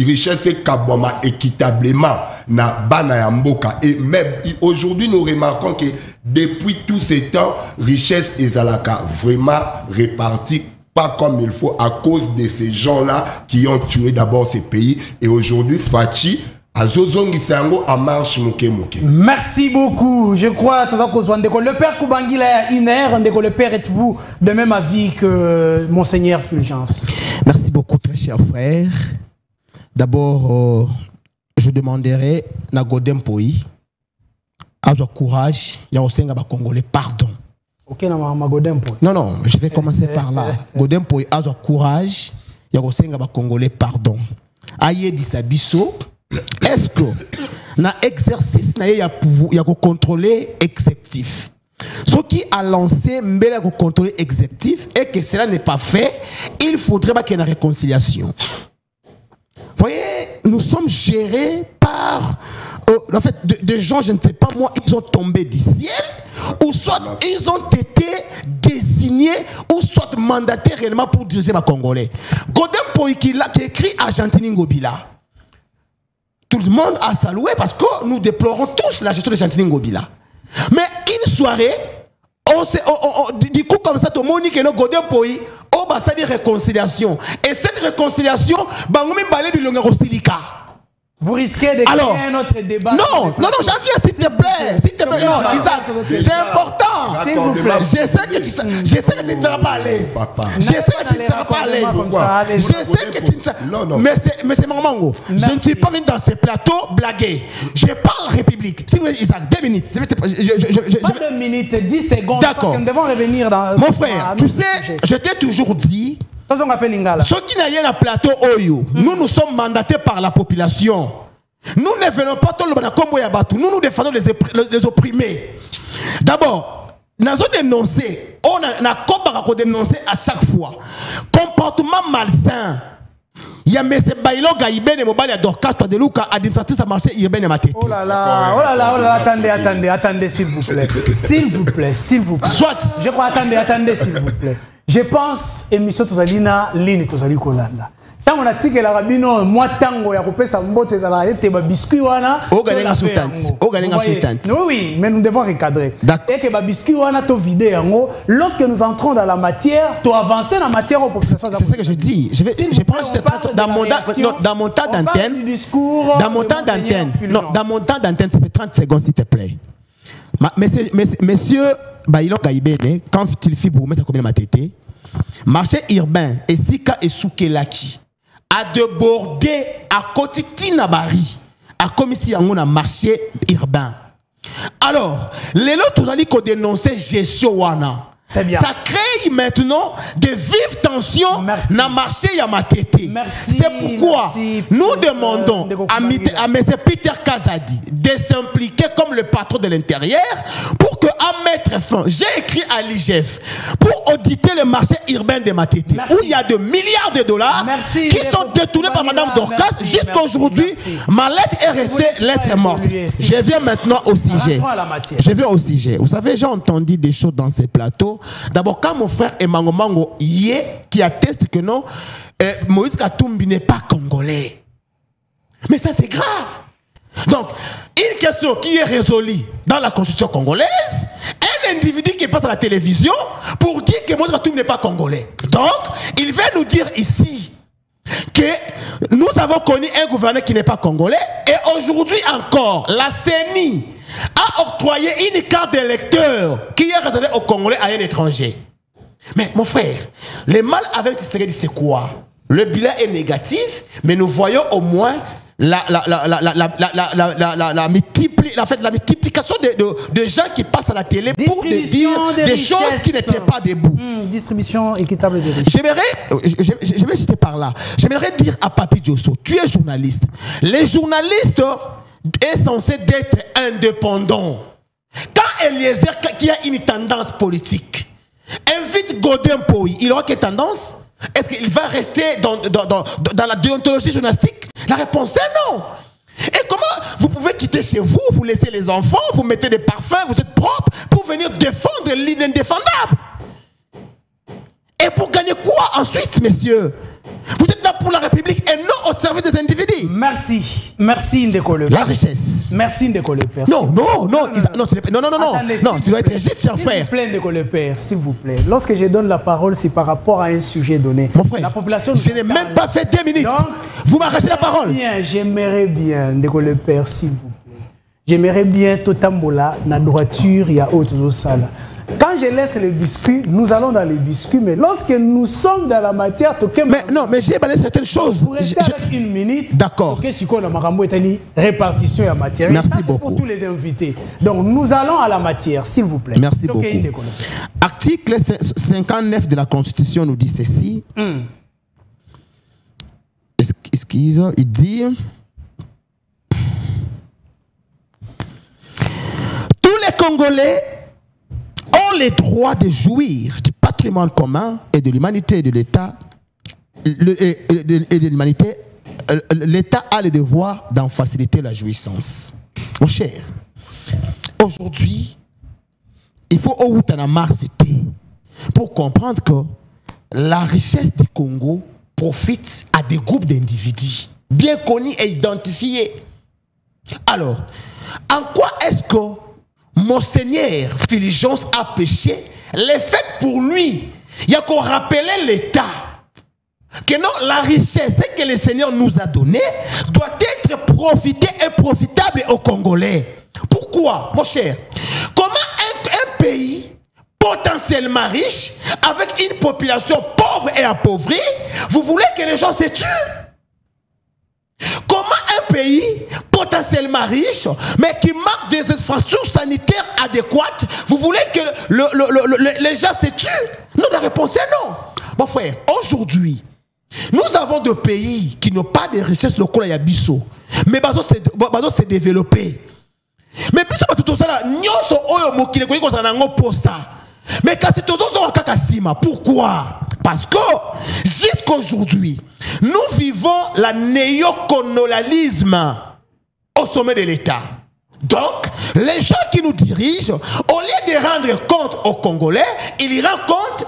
richesse et kaboma équitablement na bana ya mboka. Et même aujourd'hui, nous remarquons que depuis tous ces temps, richesse et zalaka vraiment répartie pas comme il faut à cause de ces gens-là qui ont tué d'abord ces pays. Et aujourd'hui, Fachi, en marche mouké. Merci beaucoup. Je crois que le père Koubangila est une heure. Le père, êtes-vous de même avis que Monseigneur Fulgence? Merci beaucoup, très cher frère. D'abord, je demanderai à Godem Poi à avoir courage. Il y a aussi un Congolais, pardon. Ok, Godem Poi. Non, je vais commencer par là. Godem Poi à avoir courage. Il y a aussi un Congolais, pardon. Aïe Bisabiso. Est-ce que dans l'exercice il y a contrôler exécutif? Ce qui a lancé le contrôle exécutif et que cela n'est pas fait, il faudrait qu'il y ait une réconciliation. Vous voyez, nous sommes gérés par en fait, des gens, je ne sais pas moi, ils ont tombé du ciel, ou soit ils ont été désignés, ou soit mandatés réellement pour diriger les Congolais. Godem Poi qui écrit Argentine Ngobila. Tout le monde a salué parce que nous déplorons tous la gestion de Argentine Ngobila. Mais une soirée, du coup comme ça, tout le monde dit que nous Godem Poi, on va faire des réconciliations. Et cette réconciliation, vous risquez de créer un autre débat. Non, Javier, s'il te plaît. S'il te plaît, Isaac, c'est important. S'il vous plaît. Je sais que tu ne seras pas à l'aise. Je sais que tu ne seras pas à l'aise. Je sais que tu ne seras pas. Mais c'est mon mango. Je ne suis pas venu dans ce plateau blaguer. Je parle République. S'il vous plaît, Isaac, 2 minutes. Pas 2 minutes, 10 secondes. D'accord. Nous devons revenir dans. Mon frère, tu sais, je t'ai toujours dit. Ceux qui n'ont rien à plateau Oyo, nous sommes mandatés par la population. Nous ne venons pas tout le monde comme Yabatou. Nous défendons les opprimés. D'abord, Nazo dénoncer, on a dénoncer à chaque fois. Comportement malsain. Il y a M. Bailo Gaïben et Mobali à Dorcas, toi de Luca, administratrice à marché, il y a Matete. Oh là là, attendez, s'il vous plaît. S'il vous plaît. Soit. Je crois, attendez, s'il vous plaît. Je pense, émission Tozalina, ligne Tozali Kolanda. Tant on a dit que la rabino, moi, tango, il y a coupé sa mbote, il y a biscuit, oui, mais nous devons recadrer. Et que biscuit, lorsque nous entrons dans la matière, tu avances dans la matière pour que ça soit. C'est ce que je dis. Je prends dans mon temps d'antenne. Dans mon temps d'antenne. Non, dans mon temps d'antenne, ça fait 30 secondes, s'il te plaît. Monsieur Bailon Gaïbene, quand il fit pour mettre sa commune Matete, marché urbain, et Sika et Soukelaki, a débordé à côté Tinabari, à comme si on a marché urbain. Alors, les lots tous allés qu'on dénonçait gestion wana. C'est bien. Ça crée maintenant de vives tensions dans le marché Yamatete. C'est pourquoi nous demandons à M. Peter Kazadi de s'impliquer comme le patron de l'intérieur pour que à mettre fin. J'ai écrit à l'IGF pour auditer le marché urbain de Matete où il y a de milliards de dollars qui sont détournés par Mme Dorcas. Jusqu'à aujourd'hui, ma lettre est restée lettre morte. Je viens maintenant au sujet. Je viens au sujet. Vous savez, j'ai entendu des choses dans ces plateaux. D'abord, quand mon frère Emango Mango qui atteste que non, Moïse Katumbi n'est pas congolais. Mais ça, c'est grave. Donc, une question qui est résolue dans la constitution congolaise, un individu qui passe à la télévision pour dire que Moïse Katumbi n'est pas congolais. Donc, il va nous dire ici que nous avons connu un gouverneur qui n'est pas congolais et aujourd'hui encore, la CENI a octroyé une carte d'électeur qui est réservée aux Congolais à un étranger. Mais mon frère, le mal avec Tshisekedi, c'est quoi? Le bilan est négatif, mais nous voyons au moins la multiplication de gens qui passent à la télé pour dire des choses qui ne tiennent pas debout. Distribution équitable des richesses. Je vais citer par là. J'aimerais dire à Papi Diosso, tu es journaliste. Les journalistes est censé être indépendant. Quand Eliezer, qui a une tendance politique, invite Godin Poy, il aura quelle tendance? Est-ce qu'il va rester dans la déontologie journalistique? La réponse est non. Et comment vous pouvez quitter chez vous, vous laissez les enfants, vous mettez des parfums, vous êtes propre, pour venir défendre l'indéfendable? Et pour gagner quoi ensuite, messieurs? Vous êtes là pour la République et non au service des individus. Merci Ndeko Le Père. La richesse. Merci Ndeko Le Père. Non, tu dois être juste, cher frère. S'il vous plaît, Ndeko Le Père, s'il vous plaît. Lorsque je donne la parole, c'est par rapport à un sujet donné. Mon frère, la population. Je n'ai même pas fait 2 minutes. Donc, vous m'arrachez la parole. J'aimerais bien, Ndeko Le Père, s'il vous plaît. J'aimerais bien Totambola, na droiture, il y a autre sala. Quand je laisse les biscuits, nous allons dans les biscuits, mais lorsque nous sommes dans la matière, mais j'ai parlé certaines choses. Pour rester avec 1 minute, d'accord. Répartition de la matière. Merci beaucoup. Pour tous les invités. Donc nous allons à la matière, s'il vous plaît. Merci beaucoup. Article 59 de la Constitution nous dit ceci. Excuse, il dit... Tous les Congolais ont les droits de jouir du patrimoine commun et de l'humanité et de l'État. L'État a le devoir d'en faciliter la jouissance. Mon cher, aujourd'hui, il faut au citer pour comprendre que la richesse du Congo profite à des groupes d'individus bien connus et identifiés. Alors, en quoi est-ce que Monseigneur Fulgence a péché? Les faits pour lui, il y a qu'on rappelait l'État que non, la richesse que le Seigneur nous a donnée doit être profitée et profitable aux Congolais. Pourquoi, mon cher? Comment un pays potentiellement riche, avec une population pauvre et appauvrie, vous voulez que les gens se tuent? Comment un pays potentiellement riche, mais qui manque des infrastructures sanitaires adéquates, vous voulez que les gens se tuent? Non, la réponse est non. Mon frère, aujourd'hui, nous avons des pays qui n'ont pas de richesses locales à Yabiso, mais Bazo s'est développé. Mais biso ba tutozala nyoso oyo mokile ko kozana ngo posa. Mais quand c'est tozozo kaka sima, pourquoi? Parce que jusqu'aujourd'hui, nous vivons la néocolonialisme au sommet de l'État. Donc, les gens qui nous dirigent, au lieu de rendre compte aux Congolais, ils rendent compte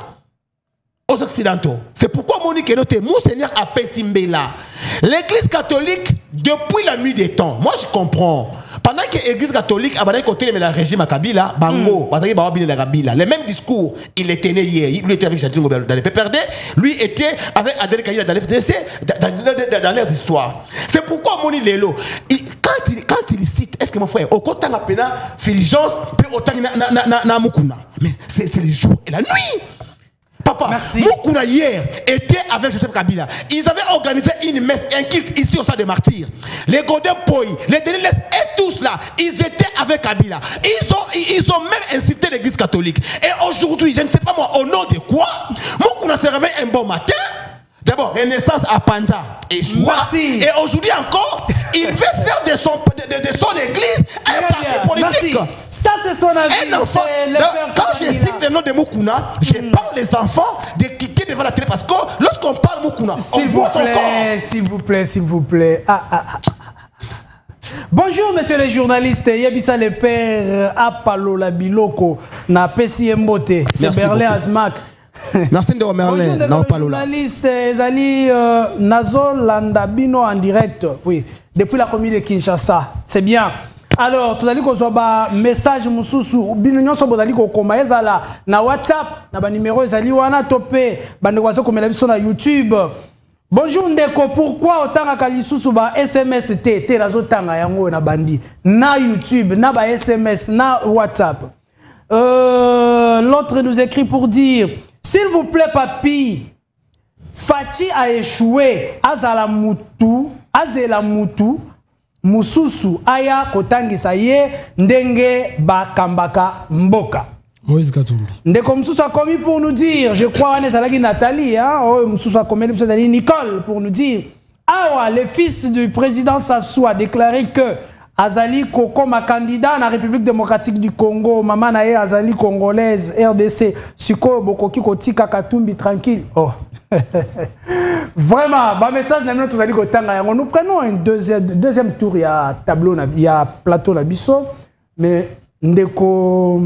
aux Occidentaux. C'est pourquoi Monique Enote, Monseigneur Apesimbela, l'Église catholique, depuis la nuit des temps, moi je comprends. Pendant que l'Église catholique a côté le régime à Kabila, Bango, les mêmes discours, il était né hier. Lui était avec Jadine Ngobel dans les PPRD, lui était avec Adel Kayila dans les FDC, dans leurs histoires. C'est pourquoi Moni Lelo, quand il cite, est-ce que mon frère, au compte de la peine, Filigence, puis autant na Mukuna. Mais c'est le jour et la nuit. Papa, Mukuna hier était avec Joseph Kabila. Ils avaient organisé une messe, un culte ici au stade des martyrs. Les Godin Poi, les Deniles et tous là, ils étaient avec Kabila. Ils ont même incité l'église catholique. Et aujourd'hui, je ne sais pas moi, au nom de quoi, Mukuna se réveille un bon matin. D'abord, Renaissance à Panda et Choua. Et aujourd'hui encore, il veut faire de son église un parti politique. Merci. Ça, c'est son avis. Un enfant. Quand je cite le nom de Mukuna, je parle les enfants de cliquer devant la télé parce que lorsqu'on parle Mukuna, on voit son corps. S'il vous plaît, s'il vous plaît. Bonjour, messieurs les journalistes. Yebisa le père Apalo la Biloko na Pesi Mbote. C'est Berlin Azmak. Merci de Merlin. Bonjour, journaliste Ezali Nazo Landabino en direct. Oui, depuis la commune de Kinshasa. C'est bien. Alors, tout à l'heure, message Moussousou. Binunion Sobozali Kokoma Ezala na WhatsApp, na ba numéro Ezali wana topé, bandekwazo komela biso na YouTube. Bonjour Ndeko, pourquoi autant à Kalisusu ba SMS te razo tanga yango na bandi na YouTube, na ba SMS, na WhatsApp. L'autre nous écrit pour dire s'il vous plaît, papi, Fachi a échoué. Azala Moutou, Azela Moutou, Moussousou, Aya, Kotangisa ye, Ndenge, Bakambaka, Mboka. Moïse Katumbi. Ndeko Moussoussou a commis pour nous dire, je crois, Zalagi Nathalie, hein, Moussoussou a commis Nicole pour nous dire, Awa, le fils du président Sassou a déclaré que Azali Koko, ma candidat à la République démocratique du Congo, maman nae Azali congolaise, RDC, Suko Bokoki Kotika Katumbi tranquille. Oh. Vraiment, bah message n'a tous nous prenons un deuxième tour, il y a tableau, il y a plateau la biso, mais Ndeko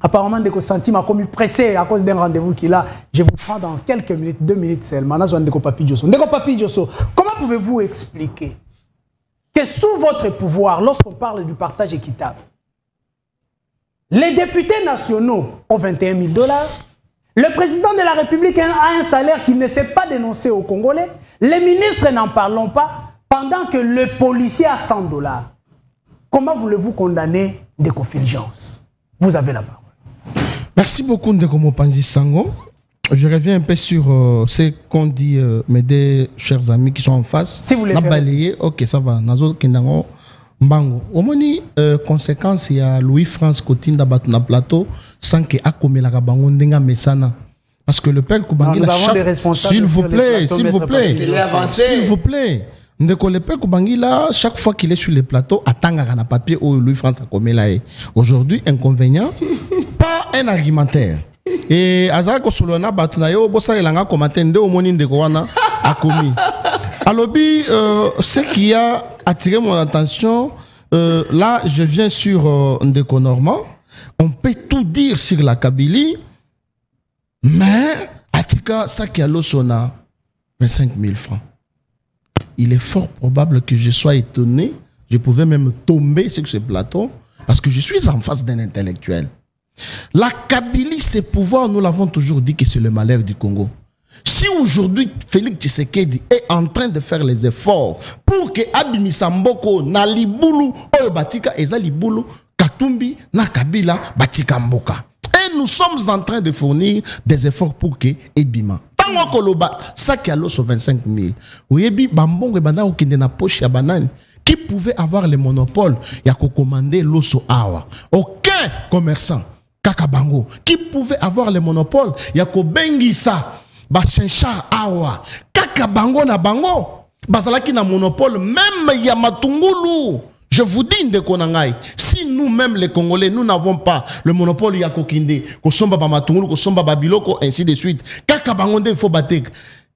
apparemment Ndeko senti m'a commis pressé à cause d'un rendez-vous qu'il a. Je vous prends dans quelques minutes, 2 minutes seulement. Ndeko Papi Diosso. Ndeko Papi Diosso, comment pouvez-vous expliquer que sous votre pouvoir, lorsqu'on parle du partage équitable, les députés nationaux ont 21 000 $, le président de la République a un salaire qu'il ne sait pas dénoncer aux Congolais, les ministres n'en parlons pas, pendant que le policier a 100 $. Comment voulez-vous condamner des confiligences? Vous avez la parole. Merci beaucoup Ndeko Mopanzi Sango. Je reviens un peu sur ce qu'ont dit mes deux chers amis qui sont en face. Si vous voulez balayé, ok, ça va. Nazo Kendango Mbango. Au moins, conséquence, il y a Louis-France Kotinda Batuna Plateau sans que Akome la Gabango Ndenga Mesana. Parce que le père Koubangi la chaque... S'il vous plaît, s'il vous plaît, s'il vous plaît. Ndeko le père Koubangi là, chaque fois qu'il est sur les plateaux, attanga na papier où Louis-France Akome là. Aujourd'hui, inconvénient, pas un argumentaire. Et Azako Solona Batunayo, Bossa Elanga Komatende au Monin de Gowana a commis. Alobi, ce qui a attiré mon attention, là je viens sur Ndeko Normand, on peut tout dire sur la Kabylie, mais Atika Sakialo Sona, 25 000 francs. Il est fort probable que je sois étonné, je pouvais même tomber sur ce plateau, parce que je suis en face d'un intellectuel. La Kabylie, ses pouvoirs, nous l'avons toujours dit que c'est le malheur du Congo. Si aujourd'hui Félix Tshisekedi est en train de faire les efforts pour que Abimisa Mboko, Nalibulu, Batika, Ezalibulu, Katumbi, Nakabila, Batika Mboka. Et nous sommes en train de fournir des efforts pour que Ebima. Tango Koloba, ça qui a l'eau sur 25 000. Oyebi, Bambong et Banda Okinde na poche ya banane. Qui pouvait avoir le monopole, il y a qu'à commander l'osso awa. Aucun commerçant. Kakabango, qui pouvait avoir le monopole, yako bengisa, bachencha awa, Kakabango na bango, basalaki na monopole, même Yamatungulu, Je vous dis, Ndekonangai, si nous-mêmes les Congolais, nous n'avons pas le monopole Yakokinde, Kosomba Bamatungulu, Kosomba Babiloko, ainsi de suite, Kaka Bangonde, il faut battre.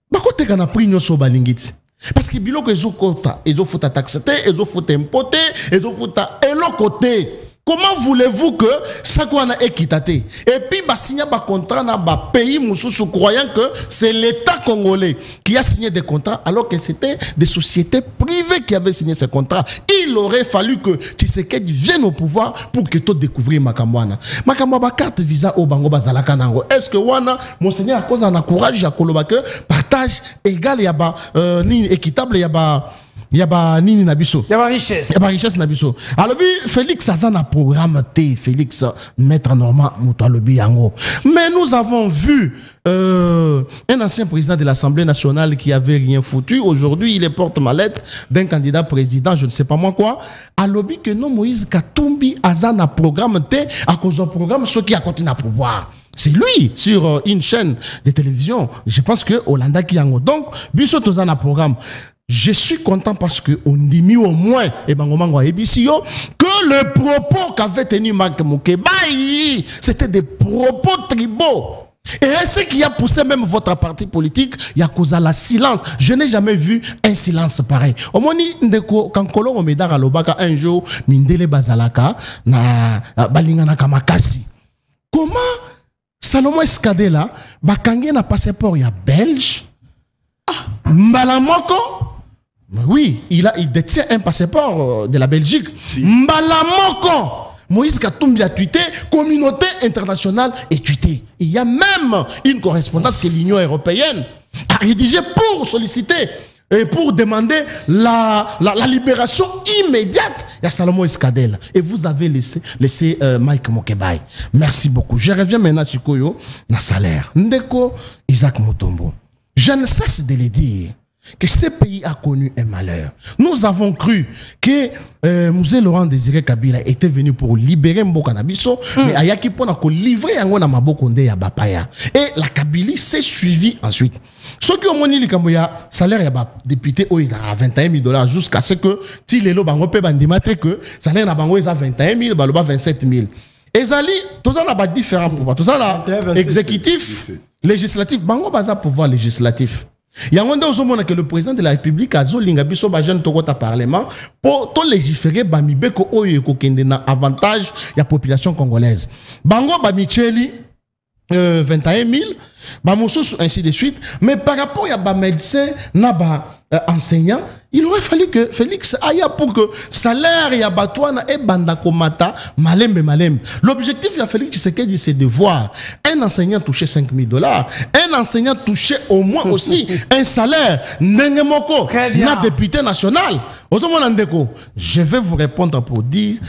Bakote kana pris nyoso balingiti. Parce que Biloko, ils ont quota, ils ont foutu taxer, ils ont foutu importer, ils ont foutu élocoter. Comment voulez-vous que ça soit équité? Et puis, bah, signer un contrat dans un pays moussou croyant que c'est l'État congolais qui a signé des contrats alors que c'était des sociétés privées qui avaient signé ces contrats. Il aurait fallu que Tshisekedi vienne au pouvoir pour que tout découvrir Makamwana. Makamwana carte visa au Bango Bazalaka Nango. Est-ce que Wana, monseigneur, à cause d'un courage, à Koloba que partage égal, il y a ni équitable, il y a nini nabiso. Il y a richesse. Il y a richesse nabiso. Alors Félix Azana programme T, Félix Maître Normand Moutalobi Yango. Mais nous avons vu un ancien président de l'Assemblée nationale qui avait rien foutu. Aujourd'hui, il est porte-mallette d'un candidat président, je ne sais pas moi quoi. À lobby que non Moïse Katumbi Azana programme T à cause du programme ceux qui a continué à pouvoir. C'est lui sur une chaîne de télévision. Je pense que Hollanda Kiango. Donc, Bisso Tozana programme. Je suis content parce qu'on dit mis au moins que le propos qu'avait tenu Marc Mokebaï, c'était des propos tribaux. Et ce qui a poussé même votre parti politique, il y a causé la silence. Je n'ai jamais vu un silence pareil. Au moins, quand Kolon Omedar Alobaka un jour, Mindele Bazalaka, na Balingana Kamakasi. Comment Salomon Escadela, Bakangé n'a passeport, il y a belge. Mbalamoko. Oui, il détient un passeport de la Belgique. Si. Mbalamoko. Moïse Katumbi a tweeté, communauté internationale est tweeté. Il y a même une correspondance que l'Union européenne a rédigée pour solliciter et pour demander la libération immédiate de Salomon Escadel. Et vous avez laissé Mike Mokebaï. Merci beaucoup. Je reviens maintenant sur Koyo, na salaire. Ndeko Isaac Mutombo. Je ne cesse de le dire que ce pays a connu un malheur. Nous avons cru que Moussé Laurent Désiré Kabila était venu pour libérer Mboka Nabiso, mais Ayaki Pona ko livrer Angona Mabokonde ya Bapaya. Et la Kabylie s'est suivie ensuite. Ceux qui ont moni le salaire ya député à 21 000 $ jusqu'à ce que Tilelo Bango pe bandimate que salaire na Bango est à 21 000, baloba 27 000. Ezali, tous ça n'a pas différents pouvoirs. Tout ça là, exécutif, législatif, Bango baza pouvoir législatif. Il y a un moment que le président de la République a zolinga biso ba jeune tokota parlement pour to légiférer ba mibeko oyo ekokende na avantage ya population congolaise. Bango ba Micheli 21 000, ba mosusu ainsi de suite, mais par rapport à ba médecin na ba enseignant, il aurait fallu que Félix aille pour que salaire ya batouana et banda komata malembe malembe. L'objectif de Félix Tshisekedi c'est de voir un enseignant toucher 5 000 $, un enseignant toucher au moins aussi un salaire nengemoko na député national. Je vais vous répondre pour dire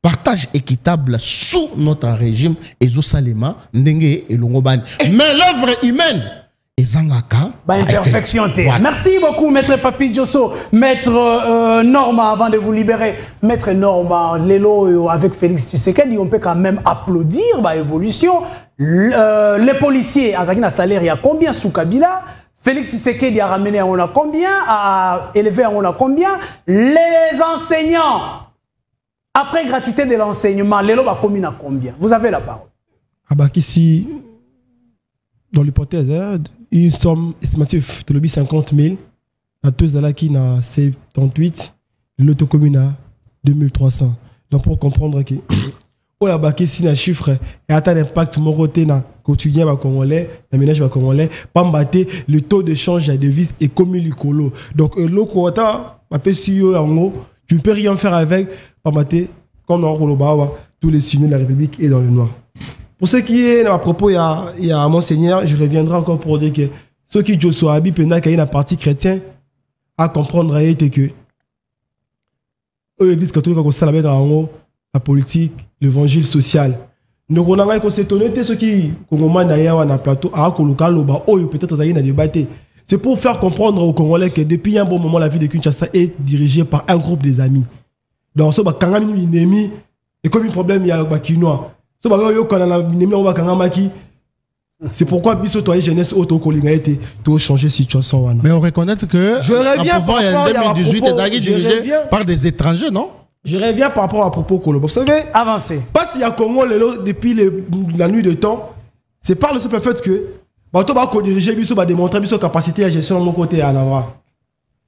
partage équitable sous notre régime et Salema ndenge et Longobani. Mais l'œuvre humaine imperfection. Merci beaucoup, Maître Papi Diosso. Maître Norma, avant de vous libérer, Maître Norma, Lelo avec Félix Tshisekedi, on peut quand même applaudir l'évolution. Les policiers, à salaire, il y a combien sous Kabila? Félix Tshisekedi a ramené on a combien? A élevé on a combien? Les enseignants, après gratuité de l'enseignement, Lelo va combien à combien? Vous avez la parole. Ici, dans l'hypothèse, une somme estimative de l'objet 50 000, à tous qui na 78, l'autre commune à 2300. Donc pour comprendre que on a baqué si un chiffre et atteint l'impact mon côté na quotidien va congolais, la ménage va congolais, pas mbattre le taux de change de devise est comme l'icolo. Donc le quota, si tu ne peux rien faire avec, pas mbattre comme on tous les signaux de la République est dans le noir. Pour ce qui est à propos, il y a Monseigneur, je reviendrai encore pour dire que ceux qui jouent à Bipenda, qui est une partie chrétienne, à comprendre que l'Église catholique a la politique, l'évangile social. Donc on a s'étonner ceux qui ont un plateau, peut-être à débattre. C'est pour faire comprendre aux Congolais que depuis un bon moment, la vie de Kinshasa est dirigée par un groupe des amis. Donc ce ennemi et comme un problème, il y a un Kinois. C'est pourquoi Bisso toi jeunesse auto collinga été tout changer situation. Mais on reconnaît que je reviens en 2018 est dirigé par des étrangers, non? Je reviens par rapport à propos Kolo. Vous savez, avancez. Parce qu'il y a Congo depuis la nuit de temps, c'est par le simple fait que bato ba ko diriger biso ba démontrer biso capacité à gestion de mon côté à avoir.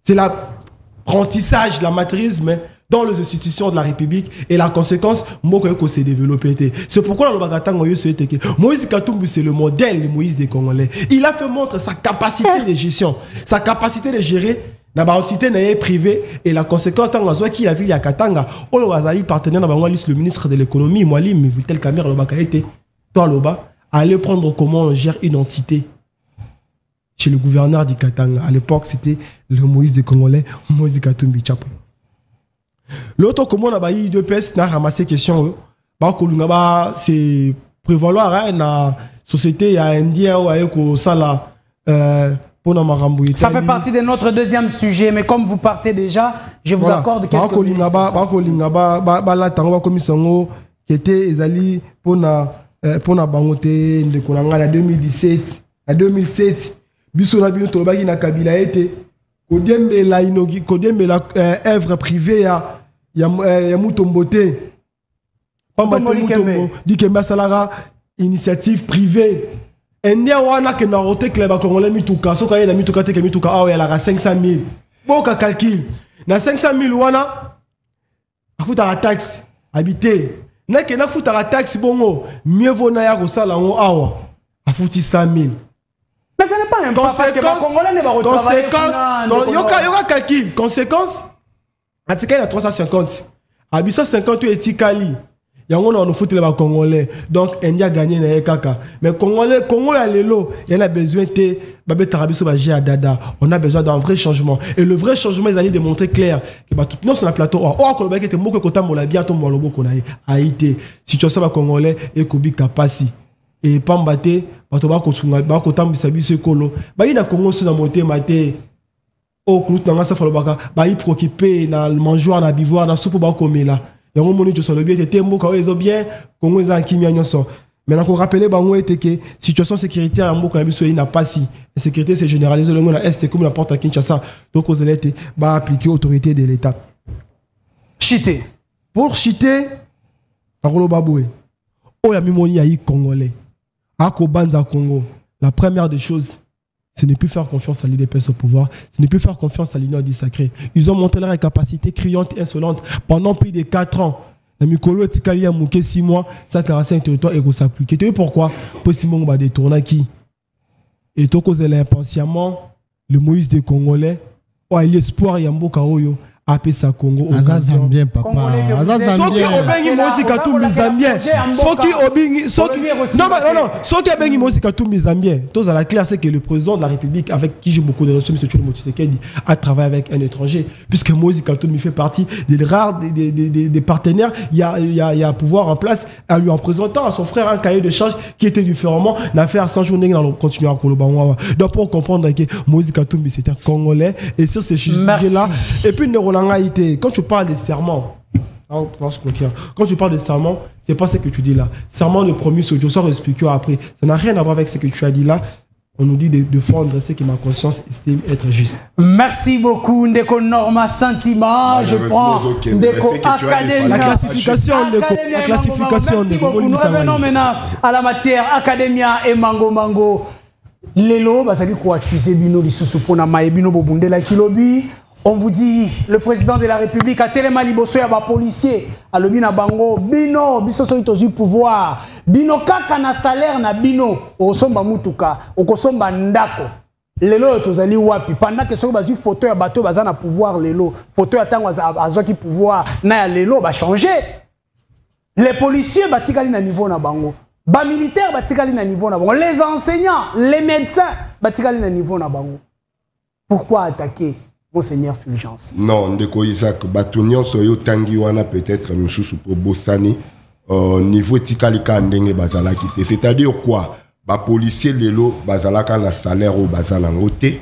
C'est l'apprentissage, l'amateurisme dans les institutions de la République et la conséquence moko ko s'est développé. C'est pourquoi le bagatango yo c'est que Moïse Katumbi c'est le modèle de Moïse des Congolais. Il a fait montre sa capacité de gestion, sa capacité de gérer na ba entité na privée et la conséquence tant que qui la ville ya Katanga on le partenaire na bango le ministre de l'économie Mwalim Vital Kamerhe le bakaité toi loba aller prendre comment on gère une entité chez le gouverneur du Katanga. À l'époque c'était le Moïse des Congolais, Moïse Katumbi Tchapa. L'autre comment on a bailli deux pièces n'a ramassé question ba kolunga ba c'est prévaloir na société ya indien ou ayeko sala ça fait partie de notre deuxième sujet, mais comme vous partez déjà, je vous accorde quelques minutes. Qui était ezali pour na bangote de kolanga en 2017, en 2007, biso na bino tolobaki na Kabila ete kodembela inogi kodembela œuvre privée ya Mutombote. Pamba Mutombo dikemba salara initiative privée. India wana ke na rote club ba Congolais mituka so ka yela mituka te ke mituka awa ya la 500 000 boka calcul na 500 000 wana afuta la taxe habité na ke na futa la taxe bongo mieux vaut na ya ko sala ngo awa afuti 100 000 mais ça n'est pas un parce que ba Congolais ne ba retravailler yoka calcul conséquence atika na 350 abisa 50 etikali. Yango na on fout les Congolais. Donc India a gagné na kaka. Mais Congo a lelo, il y a besoin de babé tarabiso ba à dada. On a besoin d'un vrai changement. Et le vrai changement ils allaient démontrer clair que ba tout non sur la plateau. Oh ko ba était moko kota mola bien to molobo ko na Haïti. Situation ba Congolais et kobi kapasi. Et pambate bato ba ko tsunga ba ko tambisa biso kolo. Ba ina Congo sur na monter maté. Oh klut na ngasa falo baka ba y préoccupé na mangeoire na bivoire na soupe ba komela. Yango moni to solo bien était mboka ezo bien Congo za kimia nyonso. Maintenant qu'on rappelle bango était que situation sécuritaire mboka biso ina pas si sécurité c'est généralisé le na est comme n'importe à Kinshasa donc aux élèves ba appliquer autorité de l'état. Chité. Pour chiter Parolo Baboué. Oh ya mimoni ya Congolais. Ako banza Congo. La première des choses ce n'est plus faire confiance à l'UDPS au pouvoir, ce n'est plus faire confiance à l'Union du Sacré. Ils ont monté leur capacité criante et insolente pendant plus de 4 ans. La Mikolo et Tikali a mouqué 6 mois, 145 territoires et s'appliquer. Tu sais pourquoi? Pour Simon va détourner qui? Et tout cause impatiemment, le Moïse des Congolais, oh, il y a espoir, il y a Mboka Oyo. Apé sa Congo Aza Zambien papa Aza Zambien soki obengi Moïse Katumbi Zambien soki obengi soki non soki obengi Moïse Katumbi Zambien tous à la claire c'est que le président de la République avec qui j'ai beaucoup de respect M. Tshilombo Tshisekedi a travaillé avec un étranger puisque Moïse Katumbi fait partie des rares des partenaires il y a pouvoir en place à lui en présentant à son frère un cahier de charges qui était différemment l'affaire 100 jours dans continuer à Kolobanwa donc pour comprendre que Moïse Katumbi c'est un Congolais et sur ces choses là et puis quand tu parles de serment, quand tu parles de serment, c'est pas ce que tu dis là. Serment de promis, je sors expliquer après. Ça n'a rien à voir avec ce que tu as dit là. On nous dit de défendre ce que ma conscience estime être juste. Merci beaucoup, Ndeko Norma Sentiment. Je prends Ndeko Académia. La classification, Merci beaucoup. Nous revenons maintenant à la matière Académia et Mango Mango. Lelo, basali ko accuser bino lisusu pona maebino bobundela kilobi. On vous dit, le président de la République a tellement liboso ya ba policier, a le bina bango, bino, biso so itozu pouvoir, bino kaka na salaire na bino, okosomba mutuka, okosomba ndako. Lelo tozali wapi, pendant que so bazu photo ya bateau baza na pouvoir lelo, photo ya tango azwa ki pouvoir, na ya lelo ba changer. Les policiers batikali na niveau na bango, ba militaires batikali na niveau na bango, les enseignants, les médecins batikali na niveau na bango. Pourquoi attaquer? Monseigneur Fulgence. Non, Ndeko Isaac, Batunion soyo tangi wana peut-être mchoussou pour Bossani niveau tikalika ndenge bazala kité. C'est-à-dire quoi? Ba policier lelo bazalaka na salaire au bazala ngote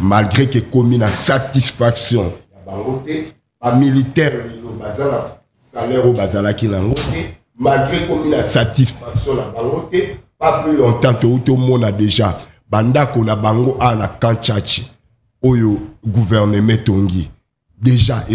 malgré que commis na satisfaction ya bangote, ba militaire lelo bazala salaire au bazala ki na ngote malgré commis na satisfaction na bangote pas plus longtemps tout le monde a déjà bandako na bango a na kanchachi oyo gouvernement tongi déjà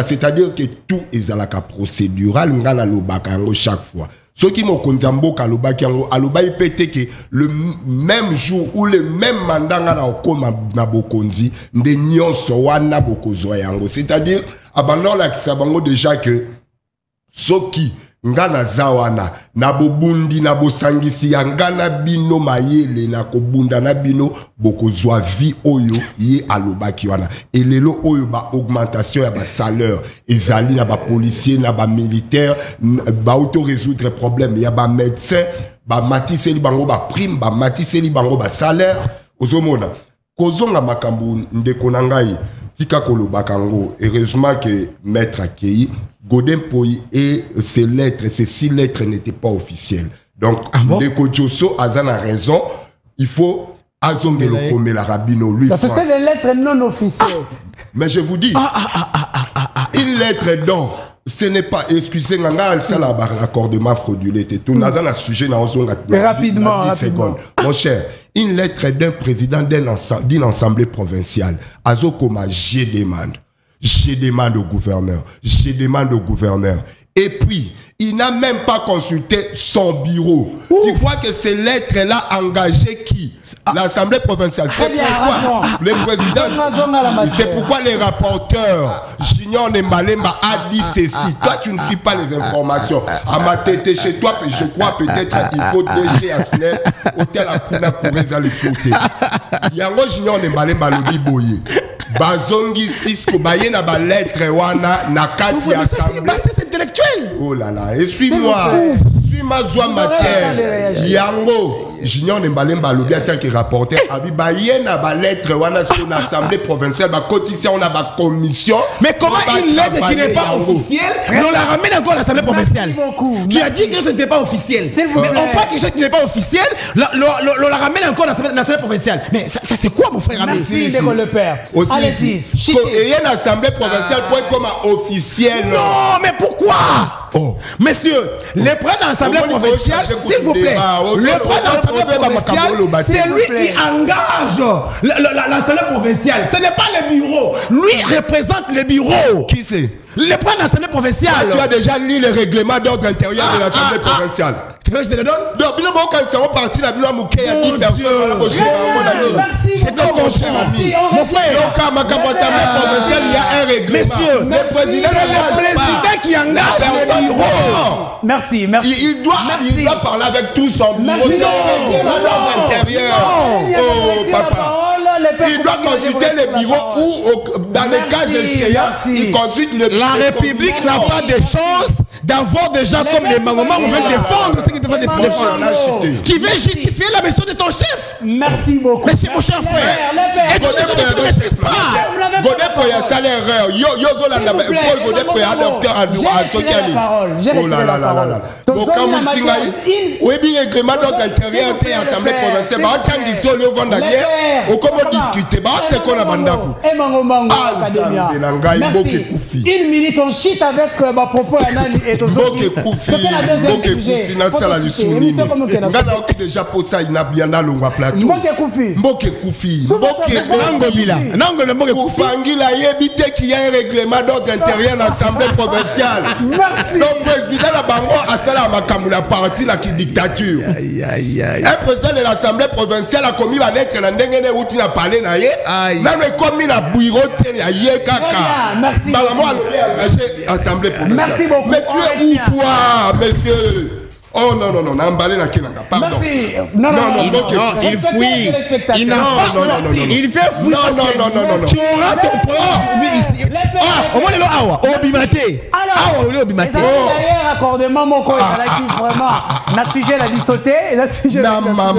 c'est-à-dire que tout est à la procédural ngana lobaka yango chaque fois. Ce qui m'a konzamboka lobaki yango aloba ipete que le même jour ou le même mandat ngana okoma na bokonzi nde nyonso wana bokozwa yango, c'est-à-dire abandon la kisabango déjà que soki ngana zawana na bobundi na bosangisi ya ngana bino mayele na kobunda na bino bokozwa vie oyo ye alobaki wana et lelo oyo ba augmentation ya ba salaire ezali na ba policier na ba militaire ba auto résoudre problème ya ba médecin ba matiseli bango ba prime ba matiseli bango ba salaire ozomona kozonga makambu ndeko na ngai tika kolobaka ngo heureusement que maître Akei Godin Poyi et ces lettres, ces 6 lettres n'étaient pas officielles. Donc, Ndeko Djosso a raison. Il faut azongelo comme la rabino lui. Ça fait des lettres non officielles. Mais je vous dis, une lettre donc, ce n'est pas, excusez-moi, ça là, raccordement frauduleux et tout. Nous avons un sujet dans rapidement. Mon cher, une lettre d'un président d'une assemblée provinciale. Azokoma, je demande au gouverneur. Et puis, il n'a même pas consulté son bureau. Tu crois que ces lettres-là engagées qui? L'Assemblée provinciale. C'est pourquoi le président, c'est pourquoi les rapporteurs, Junior Nembalemba a dit ceci. Toi, tu ne suis pas les informations. À ma tête, chez toi, je crois peut-être qu'il faut décher à Snell, hôtel à Kuna Koureza le sauter. Yango Junior Nembalemba le dit boye. Bazongi Cisco baye na ba lettre wana na kati ya assemblée. C'est intellectuel. Oh là là, et suis-moi. Suis-moi joie matière. Yango Junior Nembalemba lobi en tant que rapporteur abi baye na ba lettre wana sur une assemblée provinciale ba cotisation on a ba commission. Mais comment une lettre qui n'est pas officielle, on la ramène encore à l'assemblée provinciale? Tu as dit que ce n'était pas officiel. Mais on prend quelque chose qui n'est pas officiel, on la ramène encore à l'assemblée provinciale. Mais ça c'est quoi mon frère ami? Merci de le père. Allez-y. Et il y a une assemblée provinciale pour être comme officielle. Non, mais pourquoi? Oh. Messieurs, les prêts dans l'Assemblée provinciale, s'il vous plaît, le prêt dans l'Assemblée provinciale, c'est lui qui engage l'Assemblée provinciale. Ce n'est pas le bureau. Lui représente le bureau. Qui c'est? Le prêt dans l'Assemblée provinciale. Tu as déjà lu le règlement d'ordre intérieur de l'Assemblée provinciale. Tu veux que je te le donne? Donc, quand ils sont partis, la Binois Mouké a dit personne. C'est donc mon cher ami. Mon frère, quand ma l'Assemblée provinciale, il y a un règlement. Messieurs, le président qui engage le bureau. Merci. Il doit parler avec tout son bureau. C'est le règlement d'ordre intérieur. Oh, papa. Il doit consulter le bureau ou, dans les cas de séance, il consulte le bureau. La République n'a pas de chance d'avoir des gens comme les Mangoma qui veulent défendre ce qu'ils doivent défendre. Tu veux justifier la mission de ton chef? Merci beaucoup. Mais c'est mon cher frère. Et tu ne respectes pas. Godin pour y a salaire. Yo Zolanda, Paul Godin pour y a docteur à Sokiani. Oh là là là là. Donc quand vous signez, oui bien règlement d'ordre intérieur et assemblée provinciale, bah quand ils sont le vendanier, au comment discuter, bah c'est qu'on a bandaku. Et Mangomango Academia. Merci. Une minute on chute avec ma propos à Nani et Boke Koufi, finance la Lusouni. Ngana oki déjà pour ça, il n'a bien là l'ongwa plateau. Boke Koufi. Nango le Boke Koufi. Fangila yebite qu'il y a un règlement d'ordre intérieur dans l'Assemblée provinciale. Merci. Le président la Bango a sala makamula parti la dictature. Un président de l'Assemblée provinciale a commis la lettre na ndengene uti na parler na ye. Même commis la bureauté ya ye kaka. Merci. Balamo a engagé Assemblée provinciale. Merci beaucoup. Mais tu es où toi, monsieur? Oh non, n'a emballé la Kenanga, pardon. Merci. Non, il fuit. Il n'a pas. Il fait fouiller. Non. Tu auras ton problème ici. Au moins, le awa. Obimate. Awa, le obimate. D'ailleurs, accordement, mon coach, vraiment. La sujet, la sauté. La sujet, la maman.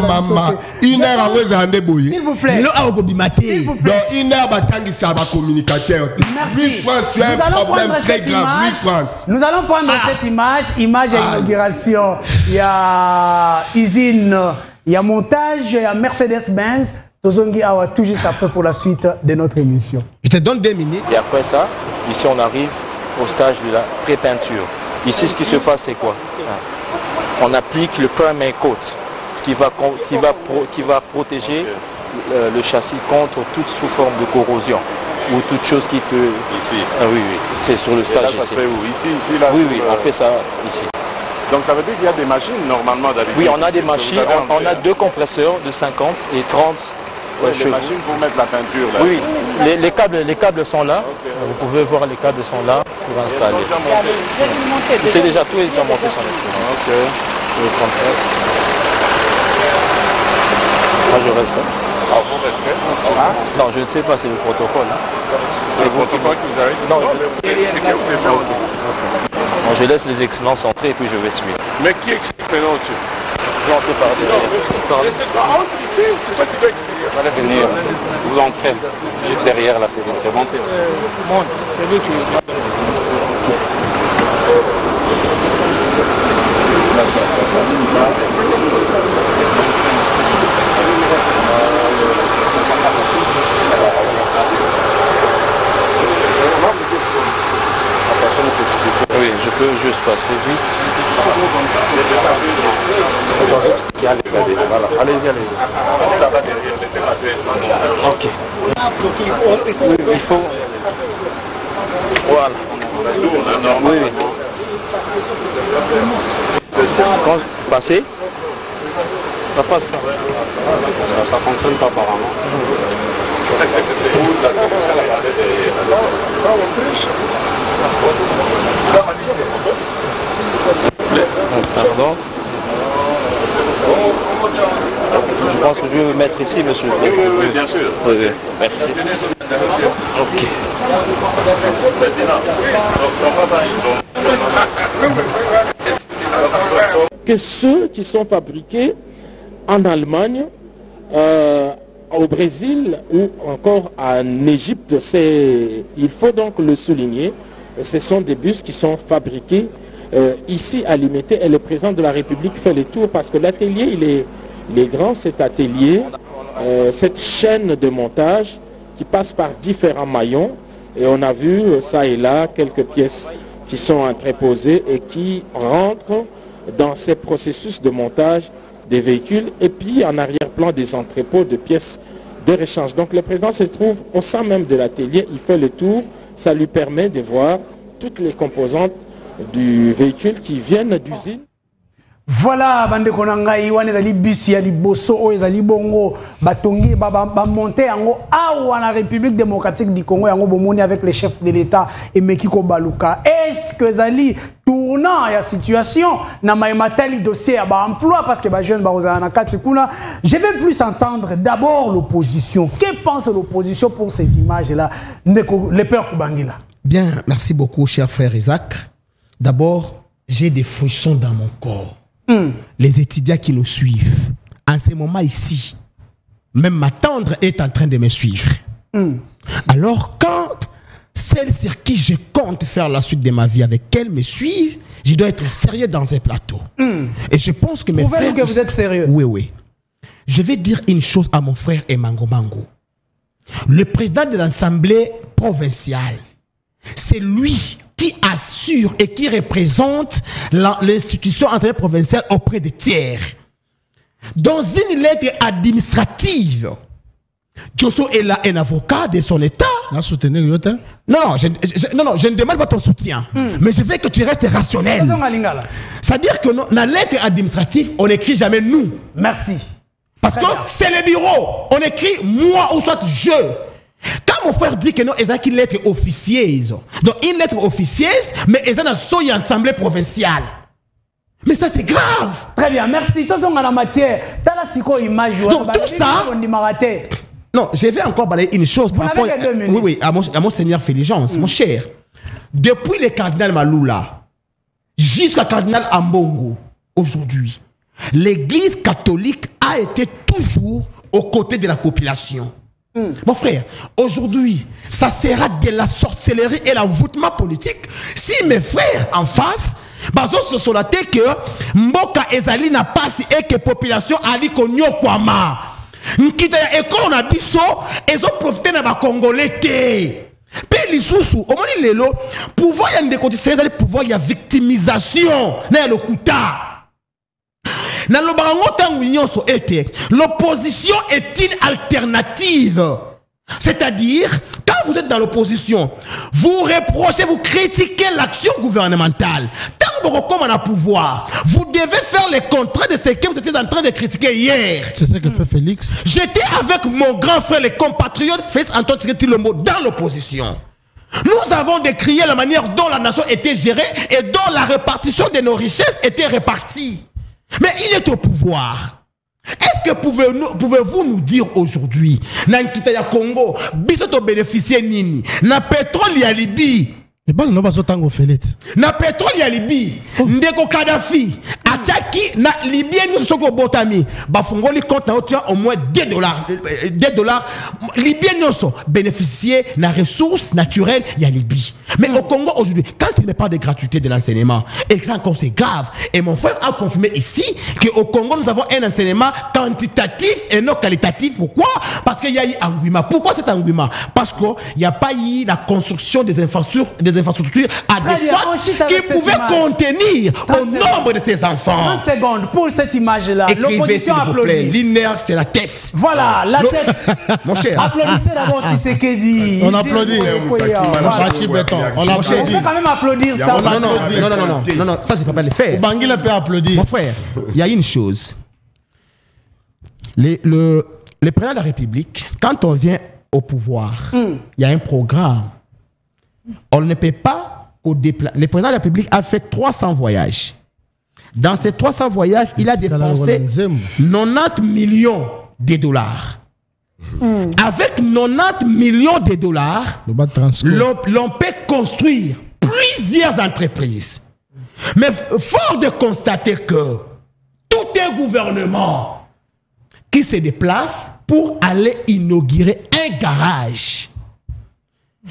Une heure après, ça a débrouillé. S'il vous plaît. Il a obimate. Donc, une heure, batangi, ça va communicateur. Merci. France, tu as un problème très grave. France. Nous allons prendre cette image d'inauguration. Il y a usine, il y a montage, il y a Mercedes-Benz. Tozongi Awa tout juste après pour la suite de notre émission. Je te donne 2 minutes. Et après ça, ici on arrive au stage de la pré-peinture. Ici ce qui se passe c'est quoi? On applique le primer coat, ce qui va protéger le châssis contre toute sous forme de corrosion. ou toute chose qui peut... Ici. Ah oui, oui, c'est sur le stage là, ça ici. se fait où? Ici, là. Oui, oui, on fait ça ici. Donc ça veut dire qu'il y a des machines normalement d'habitude. Oui, on a des machines, on a 2 compresseurs de 50 et 30 les chevaux. machines pour mettre la peinture là. Oui, les câbles sont là. Vous pouvez voir, les câbles sont là pour installer. C'est déjà tout est déjà monté sur le site. Ok. Le 34. Moi je reste. Ah, vous restez? Non, je ne sais pas, c'est le protocole. C'est le protocole que vous avez dit? Non, Bon, je laisse les excellences entrer et puis je vais suivre. mais qui explique maintenant au-dessus? Je vais entrer par derrière. C'est toi qui peux expliquer. Vous allez venir, vous entrez juste derrière là, c'est une montée. Monte, c'est lui qui... Oui, je peux juste passer vite. Voilà, allez-y, allez-y. Ok. Il faut... Voilà. Oui, oui. Quand passer, ça passe pas. Ça fonctionne pas apparemment. Pardon. Je pense que je vais me mettre ici, monsieur. Oui, bien sûr. Oui, oui. Merci. Ok. Que ceux qui sont fabriqués en Allemagne, au Brésil ou encore en Égypte, il faut donc le souligner, ce sont des bus qui sont fabriqués ici à Limité et le président de la République fait le tour parce que l'atelier, il est grand, cet atelier, cette chaîne de montage qui passe par différents maillons et on a vu ça et là quelques pièces qui sont entreposées et qui rentrent dans ces processus de montage des véhicules et puis en arrière-plan des entrepôts de pièces de rechange. Donc le président se trouve au sein même de l'atelier, il fait le tour, ça lui permet de voir toutes les composantes du véhicule qui viennent d'usine. Voilà, bande konangai wana ezali bus ya liboso o ezali bongo batongi ba monter yango awa na République démocratique du Congo yango bomoni avec le chef de l'État Emeki Baluka. Est-ce que ezali tournant ya situation na maimatali dossier ya ba emploi parce que ba jeune ba ozana kati kuna. Je vais plus entendre d'abord l'opposition. Que pense l'opposition pour ces images là les peurs Kubangila? Bien, merci beaucoup cher frère Isaac. D'abord, j'ai des frissons dans mon corps. Les étudiants qui nous suivent, en ce moment ici, même ma tendre est en train de me suivre. Alors quand celle sur qui je compte faire la suite de ma vie avec elle me suivent, je dois être sérieux dans un plateau. Et je pense que mes frères... Prouvez-nous que vous êtes sérieux. Oui, oui. Je vais dire une chose à mon frère Emango Mango. Le président de l'Assemblée provinciale, c'est lui qui assure et qui représente l'institution interprovinciale auprès des tiers. Dans une lettre administrative, Josso est là un avocat de son État. Non, je ne demande pas ton soutien, mais je veux que tu restes rationnel. C'est-à-dire que dans la lettre administrative, on n'écrit jamais nous. Merci. Parce que c'est le bureau. On écrit moi ou soit je. Quand mon frère dit que non, il y a une lettre officieuse. Donc une lettre officieuse, mais il y a une assemblée provinciale. Mais ça c'est grave. Très bien, merci. Donc tout ça... Non, je vais encore balayer une chose. Par rapport à mon seigneur Féligence, mon cher. Depuis le cardinal Maloula jusqu'à cardinal Ambongo, aujourd'hui, l'église catholique a été toujours aux côtés de la population. Mon frère, aujourd'hui, ça sera de la sorcellerie et l'envoûtement politique si mes frères en face, bazo se solaté que Mboka ezali na pasi et que population ali konyo kwama. Nkita ya ekolo na biso ezo profiter na ba congolais te. Pe lisusu, omoni lelo, pouvoir ya ndekotise ezali pouvoir ya victimisation na lokuta. L'opposition est une alternative. C'est-à-dire, quand vous êtes dans l'opposition, vous reprochez, vous critiquez l'action gouvernementale. Tant que vous comme on a pouvoir, vous devez faire les contrats de ce que vous étiez en train de critiquer hier. C'est ce que fait Félix. J'étais avec mon grand frère, les compatriotes Félix Antoine Tshisekedi Tshilombo dans l'opposition. Nous avons décrié la manière dont la nation était gérée et dont la répartition de nos richesses était répartie. Mais il est au pouvoir. Est-ce que pouvez-vous nous dire aujourd'hui, dans le Congo, biso bénéficier nini, na pétrole ya Libye, et ben non pas autant Félix. Na pétrole ya Libye, ndeko Kadhafi, ataki na Libye nous soko botami, ba fongoli compte au moins $2. Libye nous sont bénéficier na ressources naturelles ya Libye. Mais au Congo aujourd'hui, quand il n'est pas de gratuité de l'enseignement, et quand c'est grave, et mon frère a confirmé ici qu'au Congo nous avons un enseignement quantitatif et non qualitatif. Pourquoi? Parce qu'il y a eu engouement. Pourquoi cet engouement? Parce qu'il n'y a pas eu la construction des infrastructures adéquates qui pouvaient contenir au nombre de ces enfants. 30 secondes pour cette image-là. Écrivez s'il vous plaît. L'INER, c'est la tête. Voilà, la tête. Mon cher. Applaudissez d'abord Tshisekedi. On applaudit. On applaudit. On peut quand même applaudir ça. Non, ça c'est pas le faire. Bangui peut applaudir. Mon frère, il y a une chose. Le président de la République, quand on vient au pouvoir, il y a un programme. On ne peut pas le président de la République a fait 300 voyages. Dans ces 300 voyages, il a dépensé 90 millions de dollars. Avec 90 millions de dollars, l'on peut construire plusieurs entreprises. Mais fort de constater que tout un gouvernement qui se déplace pour aller inaugurer un garage.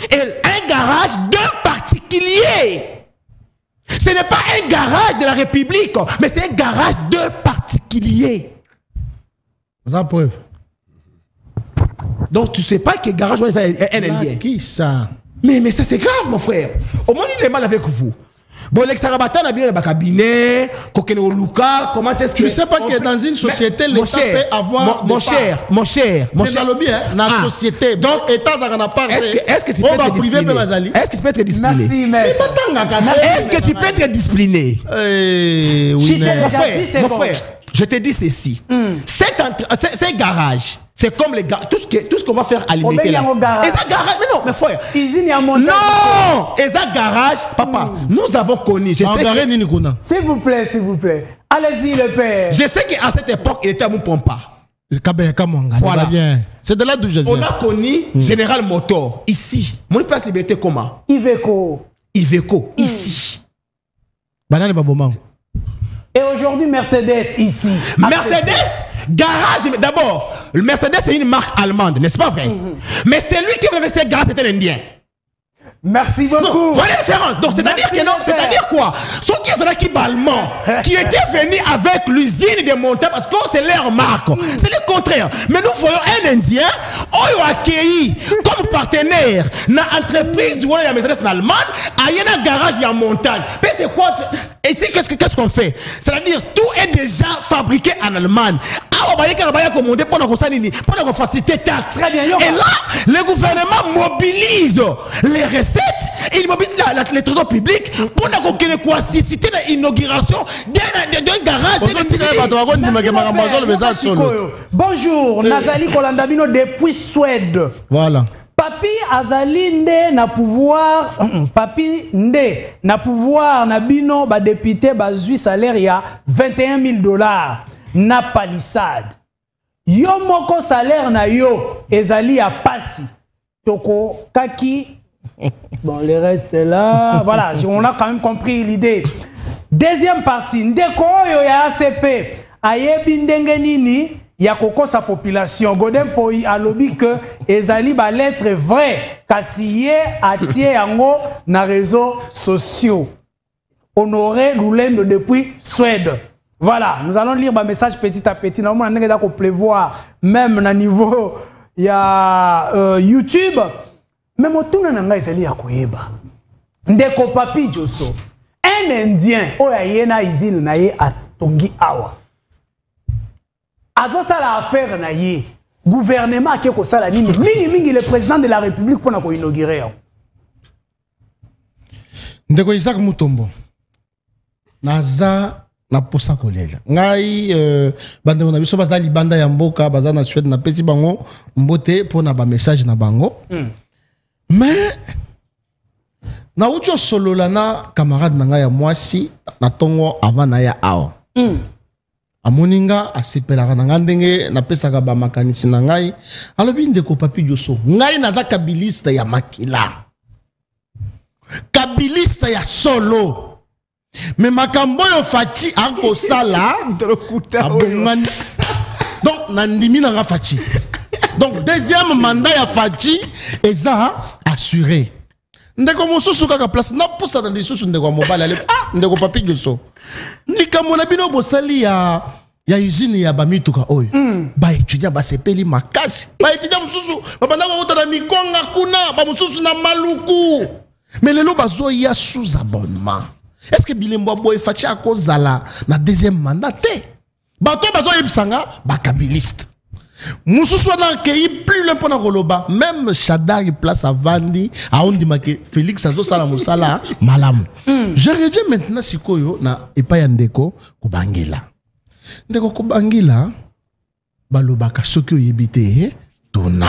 Et un garage d'un particulier. Ce n'est pas un garage de la République, mais c'est un garage d'un particulier. Vous avez preuve. Donc tu ne sais pas que garage est un Indien. Qui ça? Mais ça c'est grave mon frère. Au moins il est mal avec vous. Bon, l'ex-Sarabatan a bien le cabinet, comment est-ce que... Tu ne sais pas que dans une société, l'État peut avoir... Mon cher. Dans la société, donc l'État n'a pas... Est-ce que tu peux être discipliné? Est-ce que tu peux être discipliné? Merci, maître. Est-ce que tu peux être discipliné? Mon frère, je te dis ceci. Ces garages, c'est comme les gars, tout ce qu'on va faire à l'imiter là. Et ça garage, mais non, mes frères. Non, et ça garage, papa, nous avons connu. S'il vous plaît. Allez-y, le père. Je sais qu'à cette époque, il était à Moupompa. Voilà. C'est de là d'où je viens. On a connu Général Motor, ici. Mon place Liberté, comment? Iveco, ici. Banane Baboman. Et aujourd'hui, Mercedes, ici. Mercedes, garage, d'abord, le Mercedes c'est une marque allemande, n'est-ce pas vrai? Mais c'est lui qui avait fait ce garage, c'était l'Indien. Merci beaucoup. Non, voilà la différence. Donc, c'est-à-dire que non, c'est-à-dire quoi? Ceux qui sont qui allemand, qui étaient venus avec l'usine de monter parce que c'est leur marque. C'est le contraire. Mais nous voyons un Indien, on a accueilli comme partenaire dans l'entreprise du Mercedes en Allemagne, il y a un garage en montagne. Mais c'est quoi? Et ici, qu'est-ce qu'on fait? C'est-à-dire, tout est déjà fabriqué en Allemagne. Et là, le gouvernement mobilise les recettes, il mobilise les trésors publics pour citer l'inauguration d'un garage. Bonjour, Nazali Kolandabino depuis Suède. Voilà. Papi azali nde na pouvoir, papi nde na pouvoir na bino ba député bazui salaire ya $21,000 na palissade. Yo moko salaire na yo ezali ya pasi. Toko kaki. Bon, le reste est là. Voilà, on a quand même compris l'idée. Deuxième partie, ndeko yo ya ACP ayebi ndenge nini ya koko sa population. Godem Poi alobi que ezali ba lettre vrai kasiye atie yango na réseaux sociaux. Honoré Lulendo depuis Suède. Voilà, nous allons lire ma message petit à petit. Normalement, on a qu'on pleuvoir même na niveau YouTube. Mais mon tour n'a ezali ya koyeba. Ndeko papi Joso. Un Indien oya na izine na ye atongi awa. Azo sala affaire na ye. gouvernement qui est ça la nini mingi le président de la République pour na ko inaugurer. Ndeko Isaac Mutombo. Naza na posa kolela. Ngai bande na biso bazali banda ya mboka baza na Suède na pesi bango mbote pour na ba message na bango. Mais na ucho solola na camarade na ngai ya mwasi na tongo avant na ya awa. Amoninga asepelaka na ndenge na pesaka ba makanisi na ngai alobi ndeko papi Dioso ngai naza kabiliste ya makila. Kabiliste ya solo. Mais makambo yo fachi anko sala abongani. Donc nandimi na fachi. Donc deuxième mandat ya fachi eza assuré. Ndeko mosusu kaka place na posa na lisusu ndeko mobile ale ndeko papi Dioso. Likambo na bino bosali ya usine ya bamituka oyo. Ba étudiant ba sepeli makasi. Ba étudiant mosusu babanda ko kota na mikonga kuna ba mosusu na maluku. Mais lelo bazo ya sous abonnement. Est-ce que Bilembo Boy Fachi a kozala na deuxième mandat? Bato bazo yebsanga ba kabiliste. Moussousou na kei plus loin pona koloba même Shaddai place à Vandi a on dit que Félix azo sala musala malamu. Je reviens maintenant sikoyo na epa ndeko kubangila. Ndeko kubangila balobaka soki oyebite tona.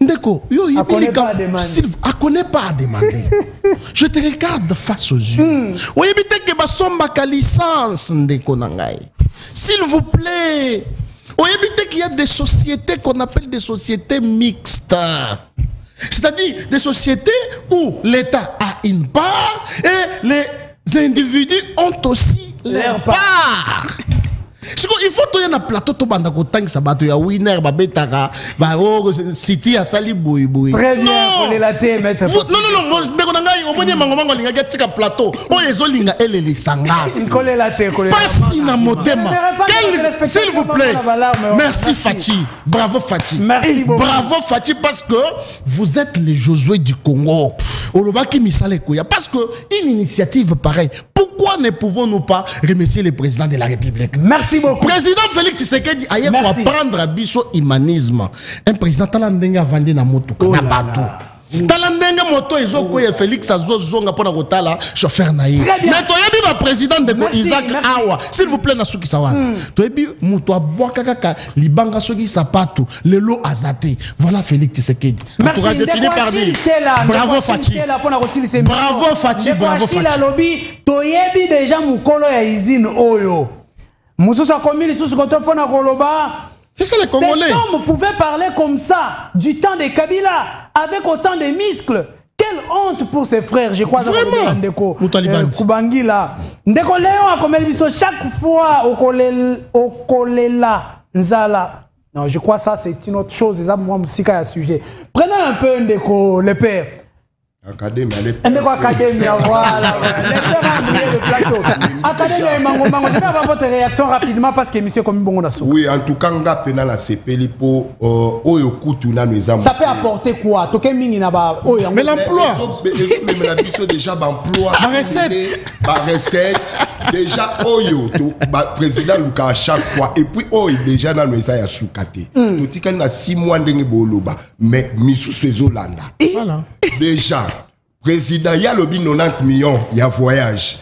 Ndeko, yo il connaît pas à demander. Je te regarde face aux yeux. Oui, évitez que basomba ka licence ndeko nangai. S'il vous plaît. Oui, évitez qu'il y a des sociétés qu'on appelle des sociétés mixtes. C'est-à-dire des sociétés où l'État a une part et les individus ont aussi leur part. Il faut que tu aies un plateau de banda kotang sabato ya winner babetaka ba city a sali boy boy. Très bien, on est la thé mettre. Non, ndeko nangai omoni mango linga gatika plateau. O ezolinga eleli sangas. Coller la thé, coller. Pasi na motema. S'il vous plaît. Merci Fachi. Bravo Fachi. Merci beaucoup. Bravo Fachi parce que vous êtes les Josué du Congo. Olobaki misale koya parce que une initiative pareille. Pourquoi ne pouvons-nous pas remercier le président de la République? Merci beaucoup. Président Félix Tshisekedi aye pour apprendre à biso humanisme. Un président talandenga vandi na moto na bato. Talandenga moto ezoko ya Félix azozonga pona kotala chauffeur na ye. Mais toyebi ba président de Isaac Awa. S'il vous plaît na suki sawana. Toyebi moto abwaka kaka libanga soki sapato lelo azate. Voilà Félix Tshisekedi. Merci. Fini par dire. Bravo Fachi. Bravo Fachi. Bravo Fachi. La lobby toyebi déjà mukolo ya izine oyo. Moussousa komi lisusu koto pona koloba. C'est ça les Congolais. Cet homme pouvait parler comme ça du temps de Kabila avec autant de muscles. Quelle honte pour ses frères, je crois. Vraiment. Ndeko Kubangila. Ndeko Léon a comme biso chaque fois au kolela nzala. Non, je crois ça c'est une autre chose. C'est moi musika ya sujet. Prenez un peu Ndeko le père. Académie, Académie, voilà. Le plateau. Académie, Mango, je vais avoir votre réaction rapidement parce que monsieur comme bon oui, en tout cas, on a pénal à CPL pour ça peut apporter quoi? Mais l'emploi. Mais la mission déjà d'emploi. La recette. Déjà, le président Luka à chaque fois. Et puis, déjà dans le État, il y a Soukate. Tout il y a 6 mois de Boloba. Mais Missou Sezolanda. Voilà. Déjà, président, il y a le 90 millions, il y a voyage.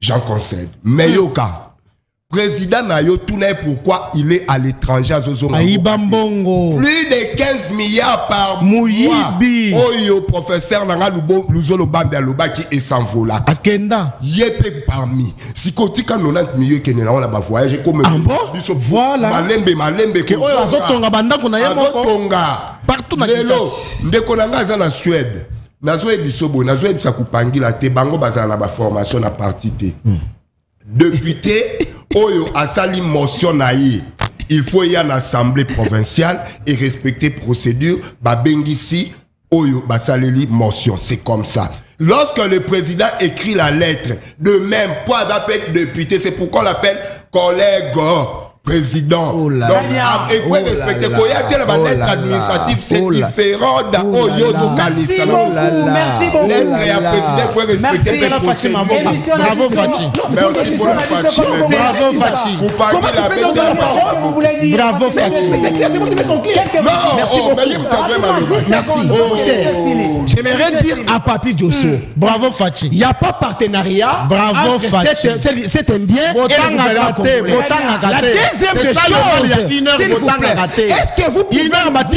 J'en concède. Mais Yoka, président Nayo Touné, pourquoi il est à l'étranger à Zozo? Plus de 15 milliards par mois. Oyo, professeur Nanga Luzolo Bambialoba qui est sans vola. Akenda. Yépe parmi. Si Kotika 90 millions qui n'est pas là, voyage comme. Voilà. Malembe. Que Oyo Azotonga Banda qu'on a Azotonga. Partout dans Lelo, Ndekonanga za na Suède. Nazo ebisobo, nazo ebisa kupangila te bango bazala ba formation na parti te. Député Oyo asali motion na ye. Il faut y avoir une assemblée provinciale et respecter procédure. Babengisi Oyo basaleli motion, c'est comme ça. Lorsque le président écrit la lettre, de même, pour d'appeler député, c'est pourquoi on l'appelle collègue. président. Donc, il faut respecter qu'il y a des lettres administratives, c'est différent d'un Oyozo Kanisa. Merci beaucoup. Lettre et un président, il faut respecter le procès. Bravo Fachi. Merci pour la Fachi. Bravo Fachi. Bravo Fachi. C'est clair, c'est moi qui vais conclure. Merci beaucoup. Merci, mon cher. J'aimerais dire à Papi Diosso. Bravo Fachi. Il n'y a pas partenariat. Bravo entre Fachi. cet Indien et le gouvernement congolais. La deuxième des choses, s'il vous plaît, est-ce que vous pouvez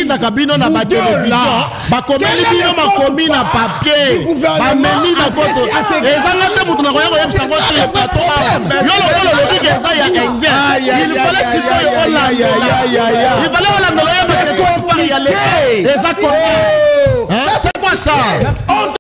na kabino na ba télévision ba komeli bino makomi na papier ba memi na photo ezanga te mutu na koyako yebisa ngo sur le plateau yo lo lobi keza ya indien il fallait sikoyo olanda il fallait olanda lo yebisa ko par ya le eza quoi c'est quoi ça